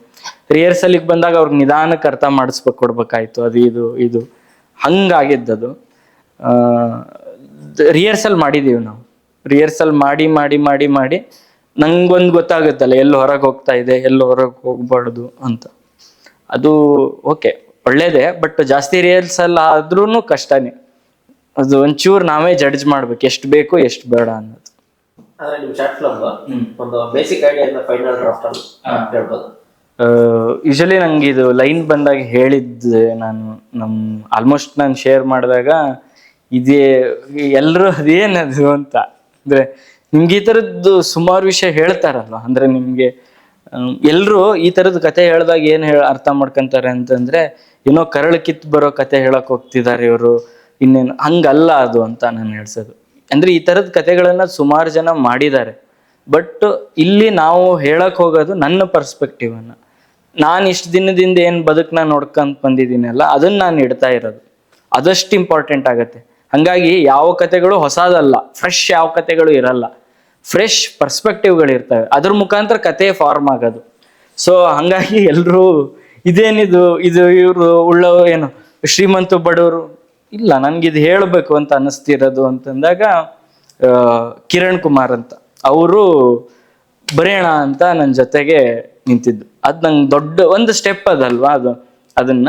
ರಿಹರ್ಸಲ್ಲಿಗೆ ಬಂದಾಗ ಅವ್ರಿಗೆ ನಿಧಾನಕ್ಕೆ ಅರ್ಥ ಮಾಡಿಸ್ಬೇಕು, ಕೊಡ್ಬೇಕಾಯ್ತು. ಅದು ಇದು ಹಂಗಾಗಿದ್ದದು. ರಿಹರ್ಸಲ್ ಮಾಡಿದೀವಿ ನಾವು. ರಿಹರ್ಸಲ್ ಮಾಡಿ ಮಾಡಿ ಮಾಡಿ ಮಾಡಿ ನಂಗೊಂದು ಗೊತ್ತಾಗುತ್ತಲ್ಲ ಎಲ್ಲಿ ಹೊರಗೆ ಹೋಗ್ತಾ ಇದೆ, ಎಲ್ಲಿ ಹೊರಗೆ ಹೋಗ್ಬಾರ್ದು ಅಂತ. ಅದು ಓಕೆ ಒಳ್ಳೇದೇ, ಬಟ್ ಜಾಸ್ತಿ ರಿಹರ್ಸಲ್ ಆದ್ರೂ ಕಷ್ಟನೇ. ಅದು ಒಂಚೂರು ನಾವೇ ಜಡ್ಜ್ ಮಾಡ್ಬೇಕು ಎಷ್ಟು ಬೇಕು ಎಷ್ಟು ಬೇಡ ಅನ್ನೋದು. ಆದ್ರೆ ನಿಮ್ಮ ಶಾರ್ಟ್ ಫಿಲ್ಮ್ ಒಂದು ಬೇಸಿಕ್ ಐಡಿಯಾ ಫೈನಲ್ ಡ್ರಾಫ್ಟ್ ಅಲ್ಲಿ ಹೇಳ್ಬೋದು. ಯೂಶಲಿ ನಂಗೆ ಇದು ಲೈನ್ ಬಂದಾಗ ಹೇಳಿದ್ದೆ ನಾನು ಆಲ್ಮೋಸ್ಟ್ ನಾನು ಶೇರ್ ಮಾಡಿದಾಗ ಇದೇ ಎಲ್ಲರೂ ಅದೇನದು ಅಂತ. ಅಂದ್ರೆ ನಿಮ್ಗೆ ಈ ಥರದ್ದು ಸುಮಾರು ವಿಷಯ ಹೇಳ್ತಾರಲ್ವ. ಅಂದ್ರೆ ನಿಮ್ಗೆ ಎಲ್ಲರೂ ಈ ಥರದ್ದು ಕತೆ ಹೇಳಿದಾಗ ಏನು ಅರ್ಥ ಮಾಡ್ಕೊಂತಾರೆ ಅಂತಂದ್ರೆ ಏನೋ ಕರಳು ಕಿತ್ತು ಬರೋ ಕತೆ ಹೇಳಕ್ ಹೋಗ್ತಿದ್ದಾರೆ ಇವರು, ಇನ್ನೇನು ಹಂಗಲ್ಲ ಅದು ಅಂತ ನಾನು ಹೇಳ್ಸೋದು. ಅಂದ್ರೆ ಈ ಥರದ ಕತೆಗಳನ್ನ ಸುಮಾರು ಜನ ಮಾಡಿದ್ದಾರೆ. ಬಟ್ ಇಲ್ಲಿ ನಾವು ಹೇಳಕ್ ಹೋಗೋದು ನನ್ನ ಪರ್ಸ್ಪೆಕ್ಟಿವ್ ಅನ್ನ. ನಾನು ಇಷ್ಟು ದಿನದಿಂದ ಏನು ಬದುಕನ್ನ ನೋಡ್ಕೊಂತ ಬಂದಿದ್ದೀನಲ್ಲ ಅದನ್ನ ನಾನು ಇಡ್ತಾ ಇರೋದು, ಅದಷ್ಟು ಇಂಪಾರ್ಟೆಂಟ್ ಆಗತ್ತೆ. ಹಂಗಾಗಿ ಯಾವ ಕತೆಗಳು ಹೊಸದಲ್ಲ, ಫ್ರೆಶ್ ಯಾವ ಕತೆಗಳು ಇರಲ್ಲ, ಫ್ರೆಶ್ ಪರ್ಸ್ಪೆಕ್ಟಿವ್ಗಳು ಇರ್ತವೆ. ಅದ್ರ ಮುಖಾಂತರ ಕತೆ ಫಾರ್ಮ್ ಆಗೋದು. ಸೊ ಹಂಗಾಗಿ ಎಲ್ಲರೂ ಇದು ಇವರು ಉಳ್ಳವ ಏನು ಶ್ರೀಮಂತ ಬಡವರು ಇಲ್ಲ, ನನ್ಗಿದು ಹೇಳಬೇಕು ಅಂತ ಅನ್ನಿಸ್ತಿರೋದು ಅಂತಂದಾಗ ಕಿರಣ್ ಕುಮಾರ್ ಅಂತ ಅವರು ಬರೆಯೋಣ ಅಂತ ನನ್ನ ಜೊತೆಗೆ ನಿಂತಿದ್ದು. ಅದು ನಂಗೆ ದೊಡ್ಡ ಒಂದು ಸ್ಟೆಪ್ ಅದಲ್ವಾ ಅದನ್ನ.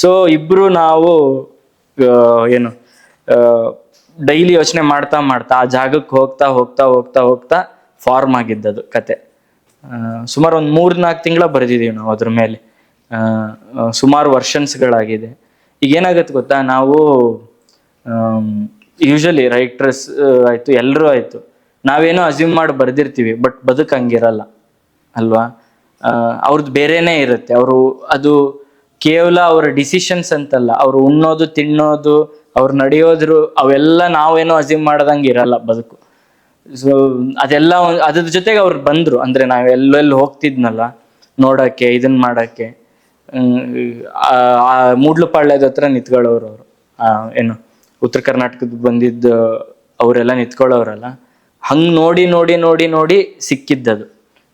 ಸೊ ಇಬ್ರು ನಾವು ಏನು ಡೈಲಿ ಯೋಚನೆ ಮಾಡ್ತಾ ಆ ಜಾಗಕ್ಕೆ ಹೋಗ್ತಾ ಫಾರ್ಮ್ ಆಗಿದ್ದದು ಕತೆ. ಸುಮಾರು ಒಂದು 3-4 ತಿಂಗಳ ಬರೆದಿದ್ದೀವಿ ನಾವು ಅದ್ರ ಮೇಲೆ. ಸುಮಾರು ವರ್ಷನ್ಸ್ಗಳಾಗಿದೆ. ಈಗ ಏನಾಗುತ್ತೆ ಗೊತ್ತಾ, ನಾವು ಯೂಶಲಿ ರೈಟರ್ಸ್ ಆಯ್ತು, ಎಲ್ಲರೂ ಆಯ್ತು, ನಾವೇನೋ ಅಸ್ಯೂಮ್ ಮಾಡಿ ಬರ್ದಿರ್ತೀವಿ. ಬಟ್ ಬದುಕು ಹಂಗಿರಲ್ಲ ಅಲ್ವಾ. ಅವ್ರದ್ದು ಬೇರೆನೇ ಇರುತ್ತೆ. ಅದು ಕೇವಲ ಅವರ ಡಿಸಿಷನ್ಸ್ ಅಂತಲ್ಲ, ಅವರು ಉಣ್ಣೋದು ತಿನ್ನೋದು ಅವ್ರು ನಡೆಯೋದ್ರು ಅವೆಲ್ಲ ನಾವೇನೋ ಅಸ್ಯೂಮ್ ಮಾಡ್ದಂಗೆ ಇರಲ್ಲ ಬದುಕು. ಸೊ ಅದೆಲ್ಲ ಅದ್ರ ಜೊತೆಗೆ ಅವ್ರು ಬಂದ್ರು. ಅಂದ್ರೆ ನಾವ್ ಎಲ್ಲೆಲ್ಲಿ ಹೋಗ್ತಿದ್ನಲ್ಲ ನೋಡಕ್ಕೆ, ಇದನ್ನ ಮಾಡಕ್ಕೆ, ಮೂಡ್ಲಪಾಳ್ಯದ ಹತ್ರ ನಿಂತ್ಕೊಳ್ಳೋರು ಅವರು, ಏನು ಉತ್ತರ ಕರ್ನಾಟಕದ ಬಂದಿದ್ದ ಅವರೆಲ್ಲ ನಿಂತ್ಕೊಳ್ಳೋರಲ್ಲ, ಹಂಗೆ ನೋಡಿ ನೋಡಿ ನೋಡಿ ನೋಡಿ ಸಿಕ್ಕಿದ್ದದು.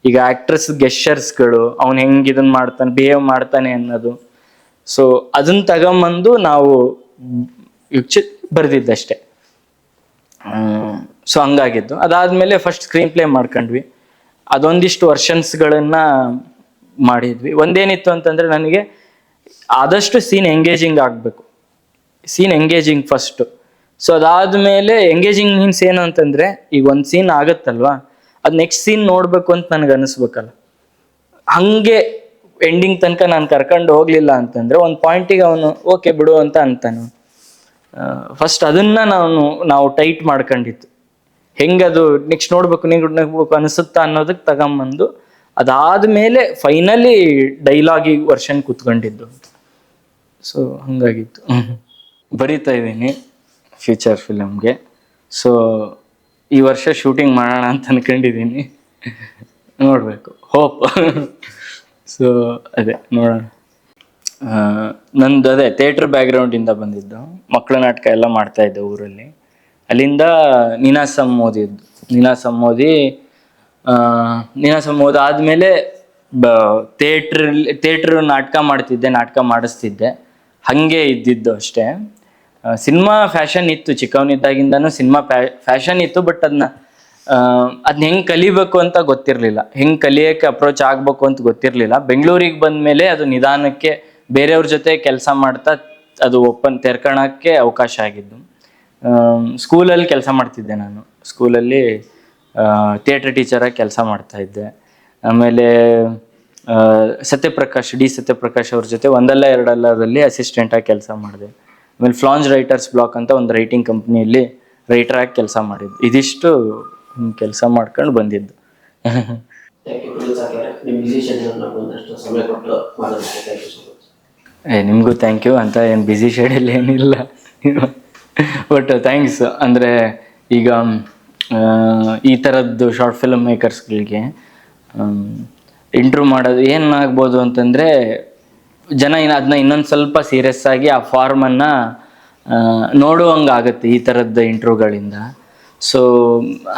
ಈಗ ಆಕ್ಟ್ರೆಸ್ ಗೆಸ್ಚರ್ಸ್ಗಳು, ಅವ್ನು ಹೆಂಗೆ ಇದನ್ನ ಮಾಡ್ತಾನೆ, ಬಿಹೇವ್ ಮಾಡ್ತಾನೆ ಅನ್ನೋದು. ಸೊ ಅದನ್ನ ತಗೊಂಬಂದು ನಾವು ಬರ್ದಿದ್ದಷ್ಟೆ. ಸೊ ಹಂಗಾಗಿದ್ದು. ಅದಾದ್ಮೇಲೆ ಫಸ್ಟ್ ಸ್ಕ್ರೀನ್ ಪ್ಲೇ ಮಾಡ್ಕೊಂಡ್ವಿ. ಅದೊಂದಿಷ್ಟು ವರ್ಷನ್ಸ್ಗಳನ್ನ ಮಾಡಿದ್ವಿ. ಒಂದೇನಿತ್ತು ಅಂತಂದ್ರೆ, ನನಗೆ ಆದಷ್ಟು ಸೀನ್ ಎಂಗೇಜಿಂಗ್ ಆಗಬೇಕು, ಸೀನ್ ಎಂಗೇಜಿಂಗ್ ಫಸ್ಟು. ಸೊ ಅದಾದ್ಮೇಲೆ ಎಂಗೇಜಿಂಗ್ ಮೀನ್ಸ್ ಏನು ಅಂತಂದ್ರೆ, ಈಗ ಒಂದು ಸೀನ್ ಆಗುತ್ತಲ್ವಾ, ಅದು ನೆಕ್ಸ್ಟ್ ಸೀನ್ ನೋಡ್ಬೇಕು ಅಂತ ನನಗೆ ಅನಿಸ್ಬೇಕಲ್ಲ. ಹಂಗೆ ಎಂಡಿಂಗ್ ತನಕ ನಾನು ಕರ್ಕೊಂಡು ಹೋಗ್ಲಿಲ್ಲ ಅಂತಂದ್ರೆ ಒಂದು ಪಾಯಿಂಟಿಗೆ ಅವನು ಓಕೆ ಬಿಡು ಅಂತ ಅಂತಾನು. ಫಸ್ಟ್ ಅದನ್ನ ನಾವು ಟೈಟ್ ಮಾಡ್ಕೊಂಡಿತ್ತು. ಹೆಂಗದು ನೆಕ್ಸ್ಟ್ ನೋಡ್ಬೇಕು ಅನಿಸುತ್ತಾ ಅನ್ನೋದಕ್ಕೆ ತಗೊಂಬಂದು, ಅದಾದ್ಮೇಲೆ ಫೈನಲಿ ಡೈಲಾಗಿಗೆ ವರ್ಷನ್ ಕೂತ್ಕೊಂಡಿದ್ದು. ಸೊ ಹಂಗಾಗಿತ್ತು. ಬರಿತಾ ಇದ್ದೀನಿ ಫ್ಯೂಚರ್ ಫಿಲಮ್ಗೆ. ಸೊ ಈ ವರ್ಷ ಶೂಟಿಂಗ್ ಮಾಡೋಣ ಅಂತ ಅನ್ಕೊಂಡಿದ್ದೀನಿ, ನೋಡಬೇಕು, ಹೋಪ್. ಸೊ ಅದೇ ನೋಡೋಣ. ನಂದು ಅದೇ ಥಿಯೇಟ್ರ್ ಬ್ಯಾಕ್ಗ್ರೌಂಡಿಂದ ಬಂದಿದ್ದು, ಮಕ್ಕಳ ನಾಟಕ ಎಲ್ಲ ಮಾಡ್ತಾ ಇದ್ದೆ ಊರಲ್ಲಿ. ಅಲ್ಲಿಂದ ನೀನಾಸಂ ಓದಾದ್ಮೇಲೆ ಥಿಯೇಟ್ರ್ ನಾಟಕ ಮಾಡ್ತಿದ್ದೆ, ನಾಟಕ ಮಾಡಿಸ್ತಿದ್ದೆ, ಹಾಗೆ ಇದ್ದಿದ್ದು ಅಷ್ಟೇ. ಸಿನಿಮಾ ಫ್ಯಾಷನ್ ಇತ್ತು, ಚಿಕ್ಕವನಿದ್ದಾಗಿಂದನೂ ಸಿನಿಮಾ ಫ್ಯಾಷನ್ ಇತ್ತು. ಬಟ್ ಅದನ್ನ ಹೆಂಗೆ ಕಲಿಬೇಕು ಅಂತ ಗೊತ್ತಿರಲಿಲ್ಲ, ಹೆಂಗೆ ಕಲಿಯೋಕ್ಕೆ ಅಪ್ರೋಚ್ ಆಗ್ಬೇಕು ಅಂತ ಗೊತ್ತಿರಲಿಲ್ಲ. ಬೆಂಗಳೂರಿಗೆ ಬಂದಮೇಲೆ ಅದು ನಿಧಾನಕ್ಕೆ ಬೇರೆಯವ್ರ ಜೊತೆ ಕೆಲಸ ಮಾಡ್ತಾ ಅದು ತೆರ್ಕೊಳಕ್ಕೆ ಅವಕಾಶ ಆಗಿದ್ದು. ಸ್ಕೂಲಲ್ಲಿ ಕೆಲಸ ಮಾಡ್ತಿದ್ದೆ ನಾನು. ಸ್ಕೂಲಲ್ಲಿ ಥಿಯೇಟ್ರ್ ಟೀಚರಾಗಿ ಕೆಲಸ ಮಾಡ್ತಾ ಇದ್ದೆ. ಆಮೇಲೆ ಸತ್ಯಪ್ರಕಾಶ್ ಅವ್ರ ಜೊತೆ ಒಂದಲ್ಲ ಎರಡಲ್ಲದಲ್ಲಿ ಅಸಿಸ್ಟೆಂಟಾಗಿ ಕೆಲಸ ಮಾಡಿದೆ. ಆಮೇಲೆ ಫ್ಲಾಂಜ್ ರೈಟರ್ಸ್ ಬ್ಲಾಕ್ ಅಂತ ಒಂದು ರೈಟಿಂಗ್ ಕಂಪ್ನಿಯಲ್ಲಿ ರೈಟರಾಗಿ ಕೆಲಸ ಮಾಡಿದ್ದು. ಇದಿಷ್ಟು ಕೆಲಸ ಮಾಡ್ಕೊಂಡು ಬಂದಿದ್ದು. ನಿಮಗೂ ಥ್ಯಾಂಕ್ ಯು. ಅಂತ ಏನು ಬ್ಯುಸಿ ಶೆಡ್ಯೂಲ್ ಏನಿಲ್ಲ, ಬಟ್ ಥ್ಯಾಂಕ್ಸ್. ಅಂದರೆ ಈಗ ಈ ಥರದ್ದು ಶಾರ್ಟ್ ಫಿಲ್ಮ್ ಮೇಕರ್ಸ್ಗಳಿಗೆ ಇಂಟ್ರ್ಯೂ ಮಾಡೋದು ಏನಾಗ್ಬೋದು ಅಂತಂದರೆ, ಜನ ಅದನ್ನ ಇನ್ನೊಂದು ಸ್ವಲ್ಪ ಸೀರಿಯಸ್ ಆಗಿ ಆ ಫಾರ್ಮನ್ನು ನೋಡುವಂಗಾಗುತ್ತೆ ಈ ಥರದ್ದು ಇಂಟ್ರ್ಯೂಗಳಿಂದ. ಸೊ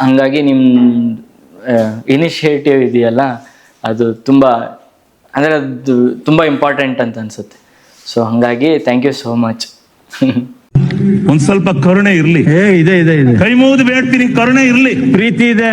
ಹಾಗಾಗಿ ನಿಮ್ಮ ಇನಿಷಿಯೇಟಿವ್ ಇದೆಯಲ್ಲ, ಅದು ತುಂಬ ಅಂದರೆ ಅದು ತುಂಬ ಇಂಪಾರ್ಟೆಂಟ್ ಅಂತ ಅನಿಸುತ್ತೆ. ಸೊ ಹಾಗಾಗಿ ಥ್ಯಾಂಕ್ ಯು ಸೋ ಮಚ್. ಒಂದ್ ಸ್ವಲ್ಪ ಕರುಣೆ ಇರ್ಲಿ. ಇದೆ ಕೈ ಮುಗಿದು ಬೇಡ್ತೀನಿ, ಕರುಣೆ ಇರ್ಲಿ, ಪ್ರೀತಿ ಇದೆ.